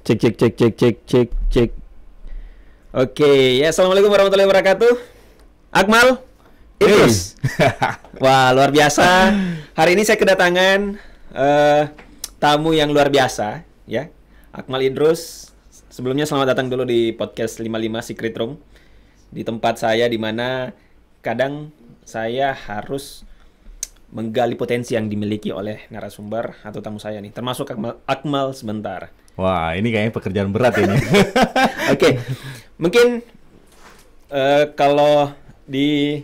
Cek cek cek cek cek cek cek. Oke, ya assalamualaikum warahmatullahi wabarakatuh. Akmal, Idrus. Wah, luar biasa. Hari ini saya kedatangan tamu yang luar biasa, ya. Akmal Idrus. Sebelumnya selamat datang dulu di podcast 55 Secret Room. Di tempat saya di mana kadang saya harus menggali potensi yang dimiliki oleh narasumber atau tamu saya nih, termasuk Akmal sebentar. Wah, ini kayaknya pekerjaan berat ini. Oke, mungkin kalau di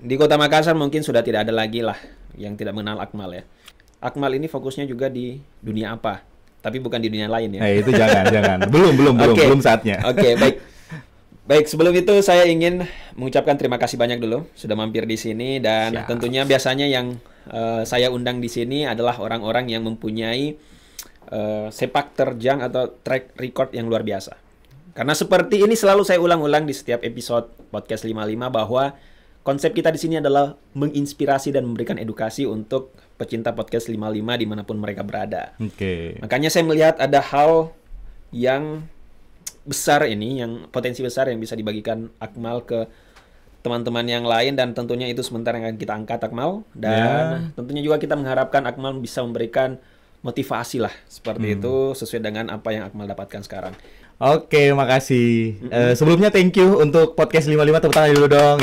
di Kota Makassar mungkin sudah tidak ada lagi lah yang tidak mengenal Akmal ya. Akmal ini fokusnya juga di dunia apa, tapi bukan di dunia lain ya. Itu jangan. Belum saatnya. Oke, baik. Sebelum itu saya ingin mengucapkan terima kasih banyak dulu sudah mampir di sini dan tentunya biasanya yang saya undang di sini adalah orang-orang yang mempunyai sepak terjang atau track record yang luar biasa. Karena seperti ini selalu saya ulang-ulang di setiap episode podcast 55 bahwa konsep kita di sini adalah menginspirasi dan memberikan edukasi untuk pecinta podcast 55 dimanapun mereka berada. Oke. Makanya saya melihat ada hal yang besar ini, yang potensi besar yang bisa dibagikan Akmal ke teman-teman yang lain dan tentunya itu sebentar yang akan kita angkat Akmal dan tentunya juga kita mengharapkan Akmal bisa memberikan motivasi lah seperti itu sesuai dengan apa yang Akmal dapatkan sekarang. Oke, makasih. Sebelumnya thank you untuk podcast 55, tepuk tangan dulu dong.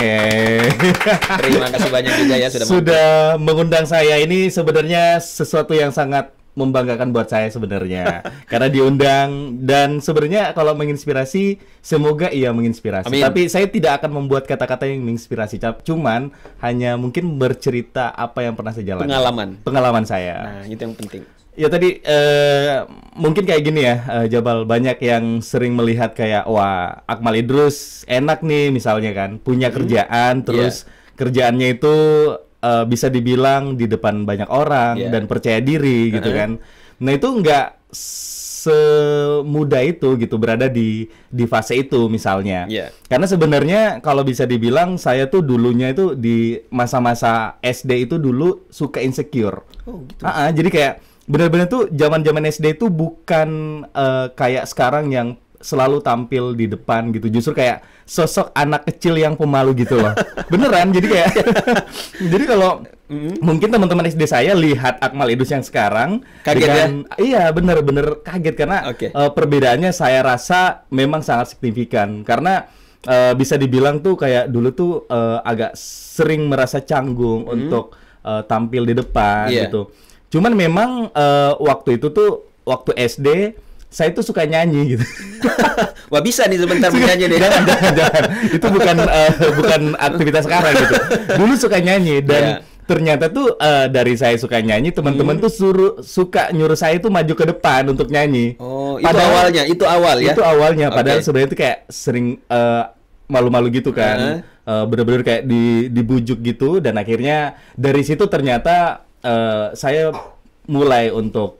Terima kasih banyak juga ya sudah mengundang saya. Ini sebenarnya sesuatu yang sangat membanggakan buat saya sebenarnya karena diundang dan sebenarnya kalau menginspirasi semoga ia menginspirasi. Amin. Tapi saya tidak akan membuat kata-kata yang menginspirasi, cuman hanya mungkin bercerita apa yang pernah saya jalani. Pengalaman saya. Nah, itu yang penting. Ya tadi mungkin kayak gini ya, Jabal, banyak yang sering melihat kayak wah Akmal Idrus enak nih misalnya kan, punya kerjaan terus kerjaannya itu bisa dibilang di depan banyak orang dan percaya diri gitu kan. Nah itu nggak semudah itu gitu berada di fase itu misalnya. Karena sebenarnya kalau bisa dibilang saya tuh dulunya itu di masa-masa SD itu dulu suka insecure. Oh gitu. Jadi kayak benar-benar tuh zaman-zaman SD itu bukan kayak sekarang yang selalu tampil di depan gitu, justru kayak sosok anak kecil yang pemalu gitu loh. Beneran, jadi kayak jadi kalau mungkin teman-teman SD saya lihat Akmal Idrus yang sekarang kaget dengan, iya bener-bener kaget karena perbedaannya saya rasa memang sangat signifikan karena bisa dibilang tuh kayak dulu tuh agak sering merasa canggung untuk tampil di depan gitu. Cuman memang waktu itu tuh waktu SD saya tuh suka nyanyi gitu. Wah bisa nih sebentar menyanyi deh. Jangan. Itu bukan aktivitas sekarang gitu. Dulu suka nyanyi dan ternyata tuh dari saya suka nyanyi, teman-teman tuh suka nyuruh saya tuh maju ke depan untuk nyanyi. Oh, itu awal ya? Itu awalnya, padahal sebenarnya itu kayak sering malu-malu gitu kan. Bener-bener kayak dibujuk gitu dan akhirnya dari situ ternyata saya mulai untuk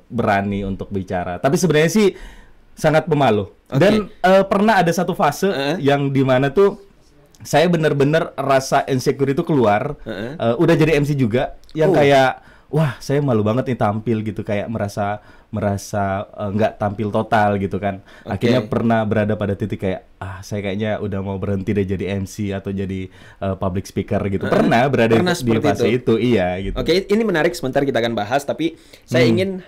berani untuk bicara. Tapi sebenarnya sih sangat pemalu. Dan pernah ada satu fase yang dimana tuh saya benar-benar rasa insecure itu keluar. Udah jadi MC juga yang kayak wah saya malu banget nih tampil gitu, kayak merasa nggak tampil total gitu kan. Akhirnya pernah berada pada titik kayak saya kayaknya udah mau berhenti deh jadi MC atau jadi public speaker gitu. Pernah berada di fase itu. Iya gitu. Oke, ini menarik, sebentar kita akan bahas, tapi saya ingin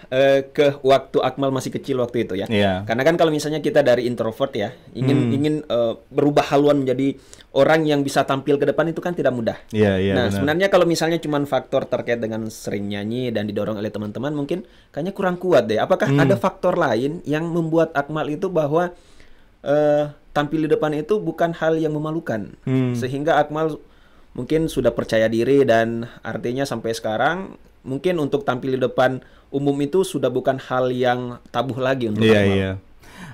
ke waktu Akmal masih kecil waktu itu ya. Karena kan kalau misalnya kita dari introvert ya, ingin berubah haluan menjadi orang yang bisa tampil ke depan itu kan tidak mudah. Nah, benar. Sebenarnya kalau misalnya cuma faktor terkait dengan sering nyanyi dan didorong oleh teman-teman mungkin kayaknya kurang kuat deh. Apakah ada faktor lain yang membuat Akmal itu bahwa tampil di depan itu bukan hal yang memalukan, sehingga Akmal mungkin sudah percaya diri dan artinya sampai sekarang mungkin untuk tampil di depan umum itu sudah bukan hal yang tabu lagi untuk Akmal.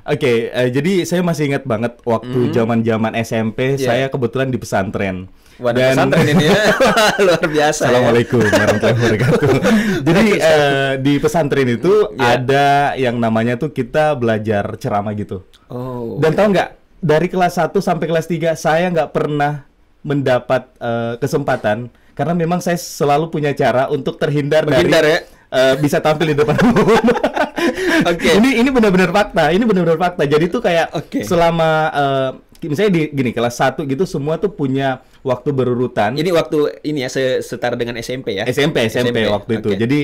Oke, jadi saya masih ingat banget waktu zaman-zaman SMP saya kebetulan di pesantren. Dan pesantren ini ya luar biasa. Assalamualaikum warahmatullahi wabarakatuh. Jadi di pesantren itu ada yang namanya tuh kita belajar ceramah gitu. Dan tahu nggak, dari kelas 1 sampai kelas 3 saya nggak pernah mendapat kesempatan karena memang saya selalu punya cara untuk terhindar dari bisa tampil di depan umum. Oke. Ini benar-benar fakta. Ini benar-benar fakta. Jadi tuh kayak selama misalnya gini kelas 1 gitu semua tuh punya waktu berurutan. Ini waktu ini ya setara dengan SMP ya. SMP waktu itu. Jadi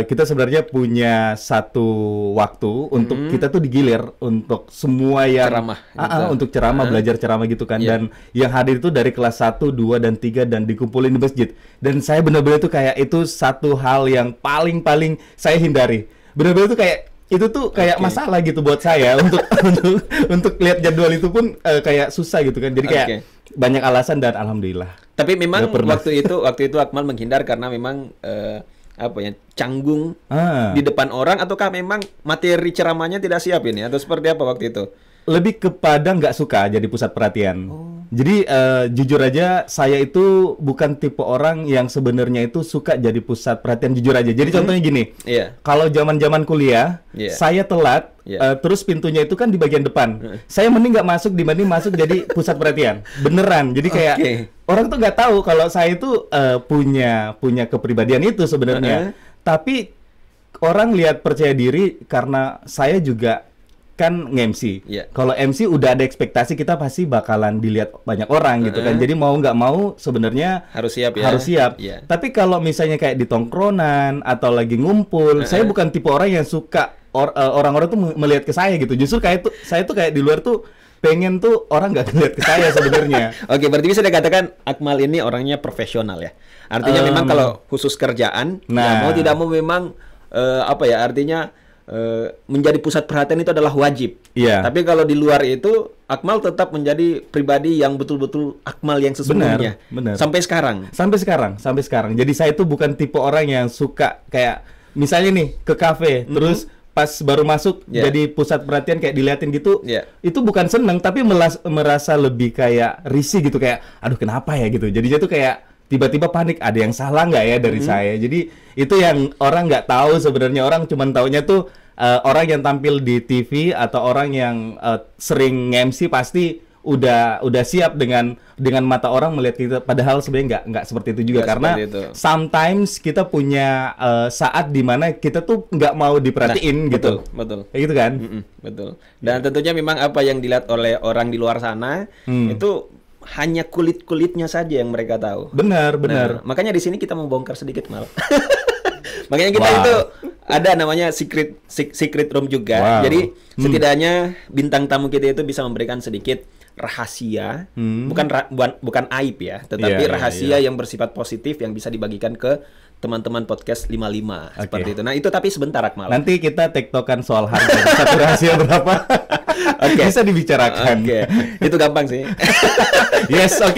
kita sebenarnya punya satu waktu untuk kita tuh digilir untuk semua yang ceramah. Untuk ceramah, belajar ceramah gitu kan. Dan yang hadir itu dari kelas 1, 2 dan 3 dan dikumpulin di masjid. Dan saya benar-benar tuh kayak itu satu hal yang paling saya hindari. Benar-benar tuh kayak itu tuh kayak masalah gitu buat saya untuk lihat jadwal itu pun kayak susah gitu kan. Jadi kayak banyak alasan dan alhamdulillah. Tapi memang waktu itu Akmal menghindar karena memang canggung di depan orang, ataukah memang materi ceramahnya tidak siap ini atau seperti apa waktu itu? Lebih kepada nggak suka jadi pusat perhatian. Jadi jujur aja saya itu bukan tipe orang yang sebenarnya itu suka jadi pusat perhatian, jujur aja. Jadi contohnya gini, kalau zaman kuliah saya telat, terus pintunya itu kan di bagian depan. Saya mending nggak masuk dibanding masuk jadi pusat perhatian. Beneran. Jadi kayak orang tuh nggak tahu kalau saya itu punya kepribadian itu sebenarnya. Tapi orang lihat percaya diri karena saya juga kan nge-MC. Kalau MC udah ada ekspektasi kita pasti bakalan dilihat banyak orang gitu kan. Jadi mau nggak mau sebenarnya harus siap ya. Harus siap. Tapi kalau misalnya kayak di tongkronan atau lagi ngumpul, saya bukan tipe orang yang suka orang-orang tuh melihat ke saya gitu. Justru kayak saya tuh kayak di luar tuh pengen tuh orang nggak ngeliat ke saya sebenarnya. Oke, berarti bisa dikatakan Akmal ini orangnya profesional ya. Artinya memang kalau khusus kerjaan, mau tidak mau memang artinya menjadi pusat perhatian itu adalah wajib. Tapi kalau di luar itu Akmal tetap menjadi pribadi yang betul-betul Akmal yang sesungguhnya. Benar. Sampai sekarang. Sampai sekarang. Jadi saya tuh bukan tipe orang yang suka kayak misalnya nih ke kafe terus pas baru masuk jadi pusat perhatian kayak diliatin gitu. Itu bukan seneng tapi merasa lebih kayak risih gitu, kayak aduh kenapa ya gitu. Jadinya tuh kayak tiba-tiba panik, ada yang salah nggak ya dari saya. Jadi itu yang orang nggak tahu sebenarnya. Orang cuma taunya tuh orang yang tampil di TV atau orang yang sering nge-MC pasti udah siap dengan mata orang melihat kita. Padahal sebenarnya nggak seperti itu juga, karena sometimes kita punya saat dimana kita tuh nggak mau diperhatiin gitu. Betul. Kayak gitu kan? Betul. Dan tentunya memang apa yang dilihat oleh orang di luar sana itu hanya kulit-kulitnya saja yang mereka tahu. Benar. Makanya di sini kita membongkar sedikit mal. Makanya kita itu ada namanya secret room juga. Jadi setidaknya bintang tamu kita itu bisa memberikan sedikit rahasia, bukan aib ya, tetapi rahasia yang bersifat positif yang bisa dibagikan ke teman-teman podcast 55 seperti itu. Nah, itu tapi sebentar Akmal. Nanti kita tektokan soal harga. Satu rahasia berapa? Bisa dibicarakan. Itu gampang sih. Yes, lah.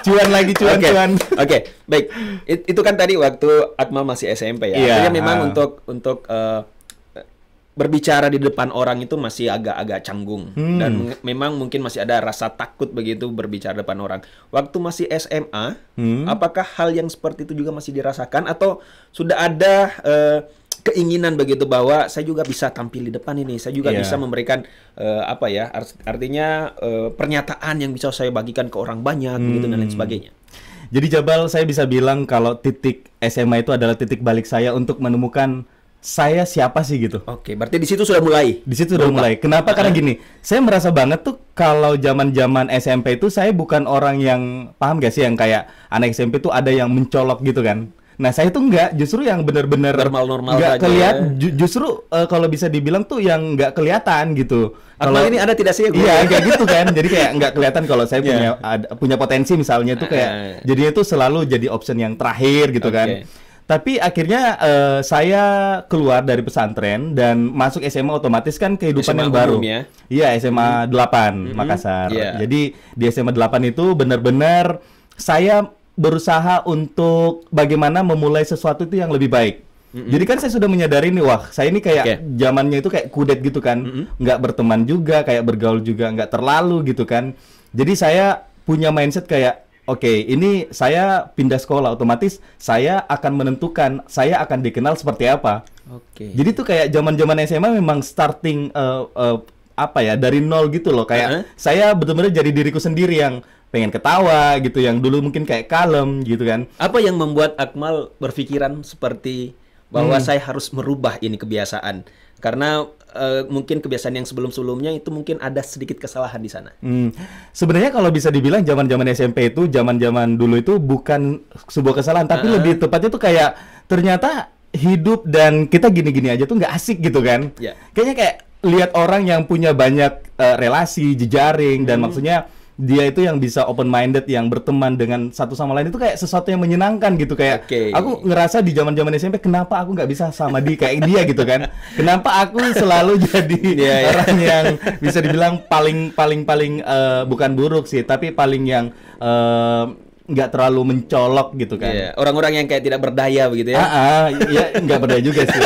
Cuan. Baik. Itu kan tadi waktu Akmal masih SMP ya. Artinya memang untuk berbicara di depan orang itu masih agak-agak canggung dan memang mungkin masih ada rasa takut begitu berbicara depan orang. Waktu masih SMA, apakah hal yang seperti itu juga masih dirasakan atau sudah ada keinginan begitu bahwa saya juga bisa tampil di depan ini, saya juga bisa memberikan artinya pernyataan yang bisa saya bagikan ke orang banyak begitu dan lain sebagainya. Jadi Jabal, saya bisa bilang kalau titik SMA itu adalah titik balik saya untuk menemukan saya siapa sih gitu. Oke, berarti di situ sudah mulai. Di situ sudah mulai. Kenapa? Karena gini, saya merasa banget tuh kalau zaman-zaman SMP itu saya bukan orang yang, paham gak sih, yang kayak anak SMP tuh ada yang mencolok gitu kan. Nah, saya tuh enggak, justru yang benar-benar normal-normal enggak aja. Kelihatan, justru kalau bisa dibilang tuh yang enggak kelihatan gitu. Kalau ini ada tidak sih? Iya, kayak gitu kan. Jadi kayak enggak kelihatan kalau saya punya potensi misalnya tuh kayak jadinya tuh selalu jadi option yang terakhir gitu kan. Tapi akhirnya saya keluar dari pesantren dan masuk SMA, otomatis kan kehidupan SMA yang baru. Iya, SMA 8 Makassar. Jadi di SMA 8 itu benar-benar saya berusaha untuk bagaimana memulai sesuatu itu yang lebih baik. Jadi kan saya sudah menyadari nih, wah saya ini kayak zamannya itu kayak kudet gitu kan. Nggak berteman juga, kayak bergaul juga nggak terlalu gitu kan. Jadi saya punya mindset kayak, oke, ini saya pindah sekolah, otomatis saya akan menentukan saya akan dikenal seperti apa. Jadi tuh kayak zaman-zaman SMA memang starting dari nol gitu loh. Kayak saya benar-benar jadi diriku sendiri yang pengen ketawa gitu, yang dulu mungkin kayak kalem gitu kan. Apa yang membuat Akmal berpikiran seperti bahwa saya harus merubah ini kebiasaan karena mungkin kebiasaan yang sebelum-sebelumnya itu mungkin ada sedikit kesalahan di sana. Sebenarnya kalau bisa dibilang zaman-zaman SMP itu, zaman-zaman dulu itu bukan sebuah kesalahan, tapi lebih tepatnya tuh kayak ternyata hidup dan kita gini-gini aja tuh nggak asik gitu kan. Kayaknya kayak lihat orang yang punya banyak relasi, jejaring, dan maksudnya dia itu yang bisa open minded, yang berteman dengan satu sama lain itu kayak sesuatu yang menyenangkan gitu. Kayak aku ngerasa di zaman-zaman SMP kenapa aku nggak bisa sama kayak dia gitu kan. Kenapa aku selalu jadi orang yang bisa dibilang paling bukan buruk sih, tapi paling yang nggak terlalu mencolok gitu kan. Orang-orang yang kayak tidak berdaya begitu ya. Ya nggak berdaya juga sih.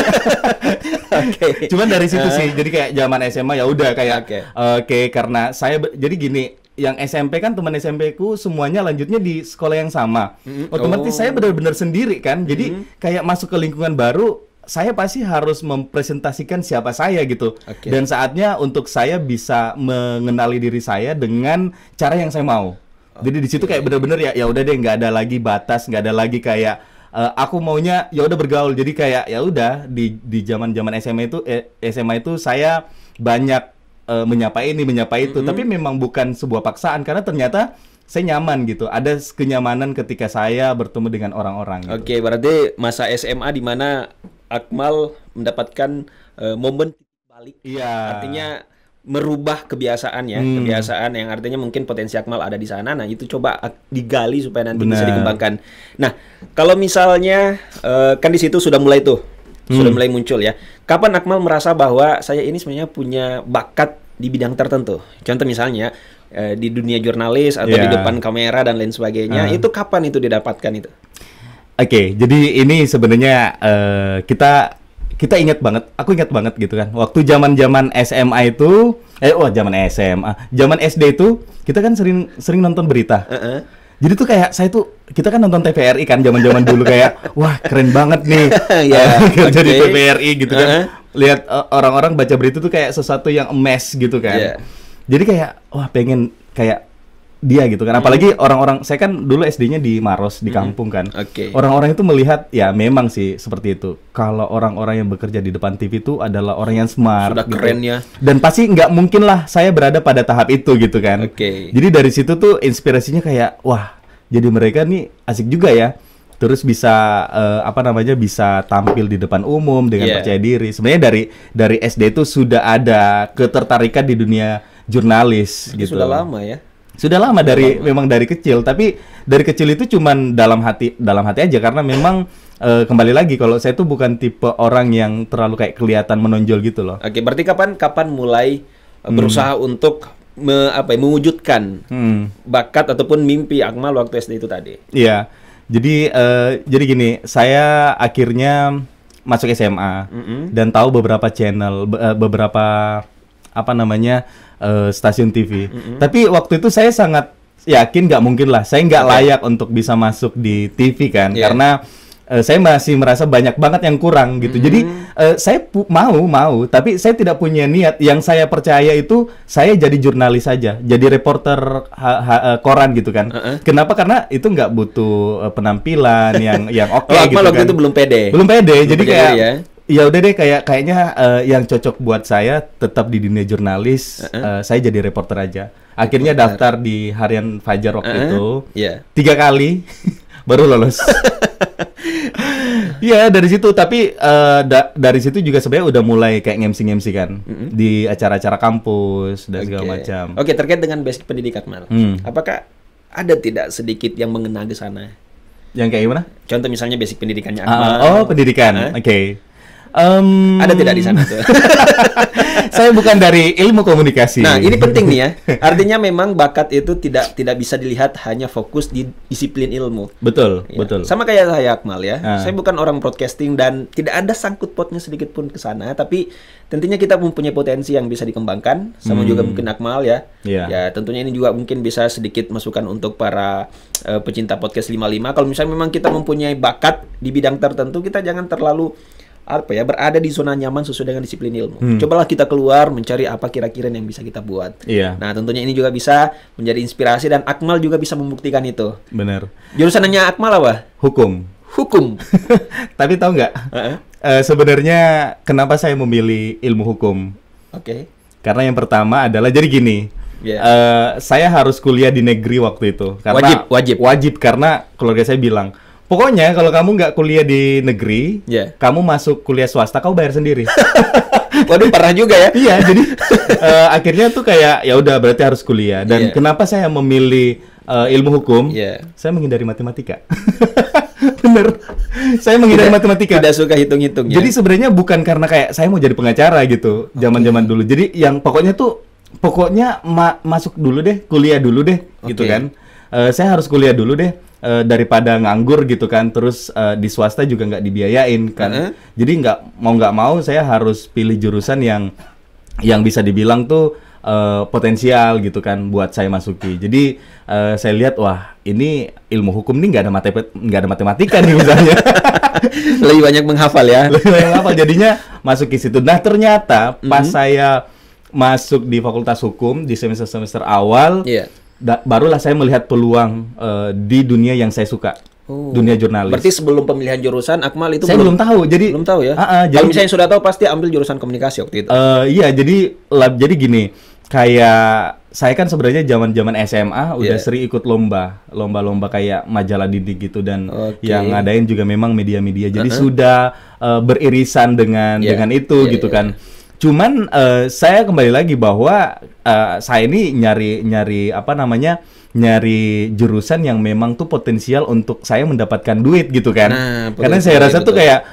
Cuman dari situ sih, jadi kayak zaman SMA ya udah kayak karena saya jadi gini, yang SMP kan teman SMP ku semuanya lanjutnya di sekolah yang sama. Otomatis saya benar-benar sendiri kan. Jadi kayak masuk ke lingkungan baru, saya pasti harus mempresentasikan siapa saya gitu. Dan saatnya untuk saya bisa mengenali diri saya dengan cara yang saya mau. Jadi di situ kayak benar-benar ya udah deh, nggak ada lagi batas, nggak ada lagi kayak aku maunya ya udah bergaul. Jadi kayak ya udah di zaman-zaman SMA itu saya banyak menyapa ini, menyapa itu, tapi memang bukan sebuah paksaan karena ternyata saya nyaman gitu. Ada kenyamanan ketika saya bertemu dengan orang-orang gitu. Berarti masa SMA di mana Akmal mendapatkan momen balik. Artinya merubah kebiasaan ya, kebiasaan yang artinya mungkin potensi Akmal ada di sana. Nah, itu coba digali supaya nanti bisa dikembangkan. Nah, kalau misalnya kan di situ sudah mulai sudah mulai muncul ya. Kapan Akmal merasa bahwa saya ini sebenarnya punya bakat di bidang tertentu? Contoh misalnya di dunia jurnalis atau di depan kamera dan lain sebagainya. Itu kapan itu didapatkan itu? Jadi ini sebenarnya kita ingat banget, aku ingat banget gitu kan. Waktu zaman SMA itu, zaman SD itu kita kan sering nonton berita. Jadi tuh kayak kita kan nonton TVRI kan zaman-zaman dulu kayak wah keren banget nih kerja di TVRI gitu kan. Lihat orang-orang baca berita tuh kayak sesuatu yang emes gitu kan. Jadi kayak wah pengen kayak dia gitu kan. Apalagi orang-orang, saya kan dulu SD-nya di Maros, di kampung kan. Orang-orang itu melihat ya memang sih seperti itu. Kalau orang-orang yang bekerja di depan TV itu adalah orang yang smart. Sudah gitu. keren ya. Dan pasti nggak mungkin lah saya berada pada tahap itu gitu kan. Jadi dari situ tuh inspirasinya kayak wah jadi mereka nih asik juga ya. Terus bisa bisa tampil di depan umum dengan percaya diri. Sebenarnya dari SD itu sudah ada ketertarikan di dunia jurnalis gitu. Sudah lama ya. Sudah lama memang dari kecil, tapi dari kecil itu cuman dalam hati aja karena memang kembali lagi kalau saya tuh bukan tipe orang yang terlalu kayak kelihatan menonjol gitu loh. Berarti kapan mulai berusaha untuk mewujudkan bakat ataupun mimpi Akmal waktu SD itu tadi? Iya. Jadi gini, saya akhirnya masuk SMA dan tahu beberapa channel, beberapa stasiun TV. Tapi waktu itu saya sangat yakin nggak mungkin lah, saya nggak layak untuk bisa masuk di TV kan, karena saya masih merasa banyak banget yang kurang gitu. Jadi saya mau, tapi saya tidak punya niat. Yang saya percaya itu saya jadi jurnalis saja, jadi reporter koran gitu kan. Kenapa? Karena itu nggak butuh penampilan yang oke gitu kan. Waktu itu belum pede. Jadi kayak ya udah deh kayaknya yang cocok buat saya tetap di dunia jurnalis. Saya jadi reporter aja. Akhirnya daftar di Harian Fajar waktu itu 3 kali baru lolos. Iya dari situ, tapi dari situ juga sebenarnya udah mulai kayak ngemsi kan di acara-acara kampus dan segala macam. Terkait dengan basic pendidikan Akmal, apakah ada tidak sedikit yang mengena ke sana? Yang kayak gimana? Contoh misalnya basic pendidikannya Akmal. Pendidikan. Ada tidak di sana tuh? Saya bukan dari ilmu komunikasi. Nah, ini penting nih ya. Artinya memang bakat itu tidak bisa dilihat hanya fokus di disiplin ilmu. Betul. Sama kayak saya Akmal ya. Saya bukan orang broadcasting dan tidak ada sangkut pautnya sedikit pun ke sana, tapi tentunya kita mempunyai potensi yang bisa dikembangkan. Sama juga mungkin Akmal ya. Ya, tentunya ini juga mungkin bisa sedikit masukan untuk para pecinta podcast 55. Kalau misalnya memang kita mempunyai bakat di bidang tertentu, kita jangan terlalu berada di zona nyaman sesuai dengan disiplin ilmu. Cobalah kita keluar mencari apa kira-kira yang bisa kita buat. Nah, tentunya ini juga bisa menjadi inspirasi dan Akmal juga bisa membuktikan itu. Benar. Jurusannya Akmal apa? Hukum. Hukum. Tapi tahu nggak? sebenarnya kenapa saya memilih ilmu hukum? Oke. Karena yang pertama adalah jadi gini. Saya harus kuliah di negeri waktu itu. Karena wajib karena keluarga saya bilang, pokoknya kalau kamu nggak kuliah di negeri, kamu masuk kuliah swasta, kamu bayar sendiri. Waduh, parah juga ya. Iya, jadi akhirnya tuh kayak ya udah berarti harus kuliah. Dan kenapa saya memilih ilmu hukum? Saya menghindari matematika. Bener, saya menghindari matematika. Tidak suka hitung-hitung. Jadi sebenarnya bukan karena kayak saya mau jadi pengacara gitu, zaman-zaman dulu. Jadi yang pokoknya masuk dulu deh, kuliah dulu deh, gitu kan. Saya harus kuliah dulu deh. Daripada nganggur gitu kan, terus di swasta juga nggak dibiayain kan. Jadi nggak mau saya harus pilih jurusan yang bisa dibilang tuh potensial gitu kan buat saya masuki. Jadi saya lihat wah ini ilmu hukum nih nggak ada matematika nih misalnya. Lebih banyak menghafal ya. Lebih banyak menghafal, jadinya masuk ke situ. Nah ternyata pas saya masuk di Fakultas Hukum di semester awal. Barulah saya melihat peluang di dunia yang saya suka, dunia jurnalis. Berarti sebelum pemilihan jurusan Akmal itu saya belum tahu, jadi belum tahu ya. Kalau misalnya sudah tahu pasti ambil jurusan komunikasi waktu itu. Iya, jadi gini, kayak saya kan sebenarnya zaman SMA udah sering ikut lomba kayak majalah didik gitu dan yang ngadain juga memang media-media. Jadi sudah beririsan dengan itu gitu kan. Cuman saya kembali lagi bahwa saya ini nyari jurusan yang memang tuh potensial untuk saya mendapatkan duit gitu kan. Karena saya rasa tuh kayak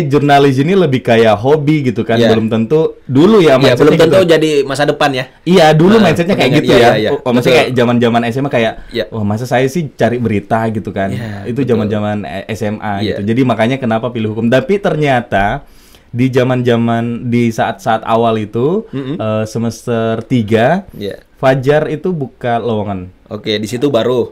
jurnalis ini lebih kayak hobi gitu kan, belum tentu dulu ya belum tentu gitu. Jadi masa depan ya. Iya, dulu mindsetnya kayak gitu ya. Maksudnya kayak zaman-zaman SMA kayak wah masa saya sih cari berita gitu kan. Itu zaman-zaman SMA gitu. Jadi makanya kenapa pilih hukum. Tapi ternyata di saat-saat awal itu semester 3 Fajar itu buka lowongan. Oke, di situ baru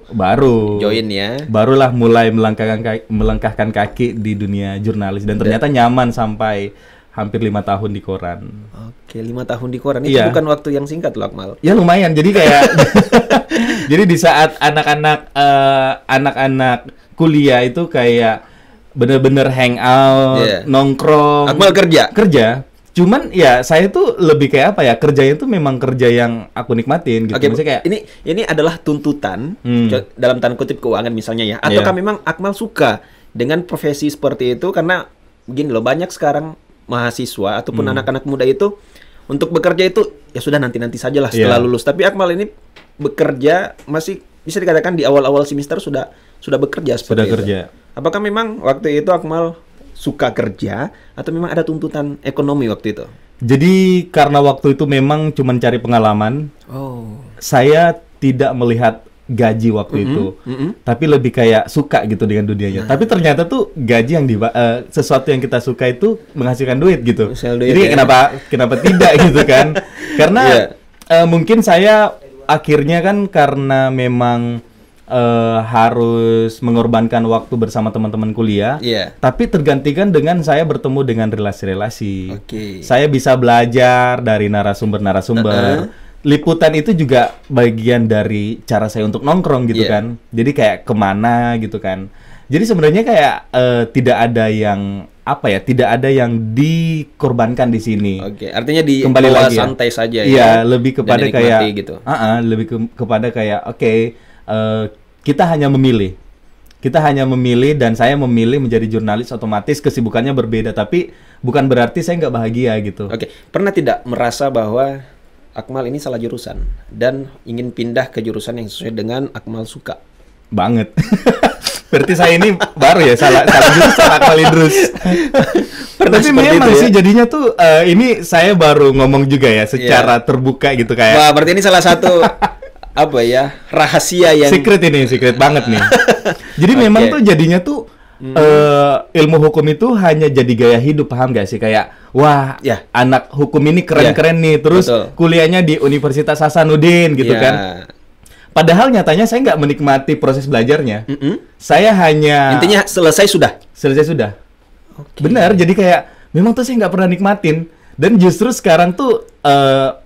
join ya. Barulah mulai melangkahkan kaki di dunia jurnalis dan ternyata nyaman sampai hampir 5 tahun di koran. Oke, 5 tahun di koran itu bukan waktu yang singkat loh, Akmal. Ya lumayan. Jadi kayak jadi di saat anak-anak kuliah itu kayak bener-bener hangout, nongkrong. Akmal kerja. Cuman ya saya tuh lebih kayak apa ya, kerjanya tuh memang kerja yang aku nikmatin gitu. Maksudnya kayak ini adalah tuntutan dalam tanda kutip keuangan misalnya ya. Ataukah memang Akmal suka dengan profesi seperti itu karena begini loh, banyak sekarang mahasiswa ataupun anak-anak muda itu untuk bekerja itu ya sudah nanti sajalah setelah lulus. Tapi Akmal ini bekerja masih bisa dikatakan di awal-awal semester sudah bekerja seperti itu. Apakah memang waktu itu Akmal suka kerja atau memang ada tuntutan ekonomi waktu itu? Jadi karena waktu itu memang cuma cari pengalaman. Saya tidak melihat gaji waktu itu, tapi lebih kayak suka gitu dengan dunianya. Tapi ternyata tuh gaji yang sesuatu yang kita suka itu menghasilkan duit gitu. Jadi kenapa tidak gitu kan? Karena mungkin saya akhirnya kan karena memang harus mengorbankan waktu bersama teman-teman kuliah, tapi tergantikan dengan saya bertemu dengan relasi-relasi. Saya bisa belajar dari narasumber-narasumber. Liputan itu juga bagian dari cara saya untuk nongkrong gitu kan. Jadi kayak kemana gitu kan. Jadi sebenarnya kayak tidak ada yang dikorbankan di sini. Artinya kembali lagi santai saja ya. Iya, lebih kepada kayak gitu. Kepada kayak kita hanya memilih dan saya memilih menjadi jurnalis, otomatis kesibukannya berbeda, tapi bukan berarti saya nggak bahagia gitu. Pernah tidak merasa bahwa Akmal ini salah jurusan dan ingin pindah ke jurusan yang sesuai dengan Akmal suka? Banget. Berarti saya ini baru ya salah jurusan Akmal Idrus. Tapi memang sih jadinya tuh ini saya baru ngomong juga ya secara terbuka gitu kayak. Wah, berarti ini salah satu rahasia yang secret banget nih. Jadi memang tuh jadinya tuh ilmu hukum itu hanya jadi gaya hidup, paham gak sih? Kayak wah anak hukum ini keren-keren nih, terus kuliahnya di Universitas Hasanuddin gitu kan. Padahal nyatanya saya nggak menikmati proses belajarnya. Saya hanya intinya selesai sudah. Benar, jadi kayak memang tuh saya nggak pernah nikmatin. Dan justru sekarang tuh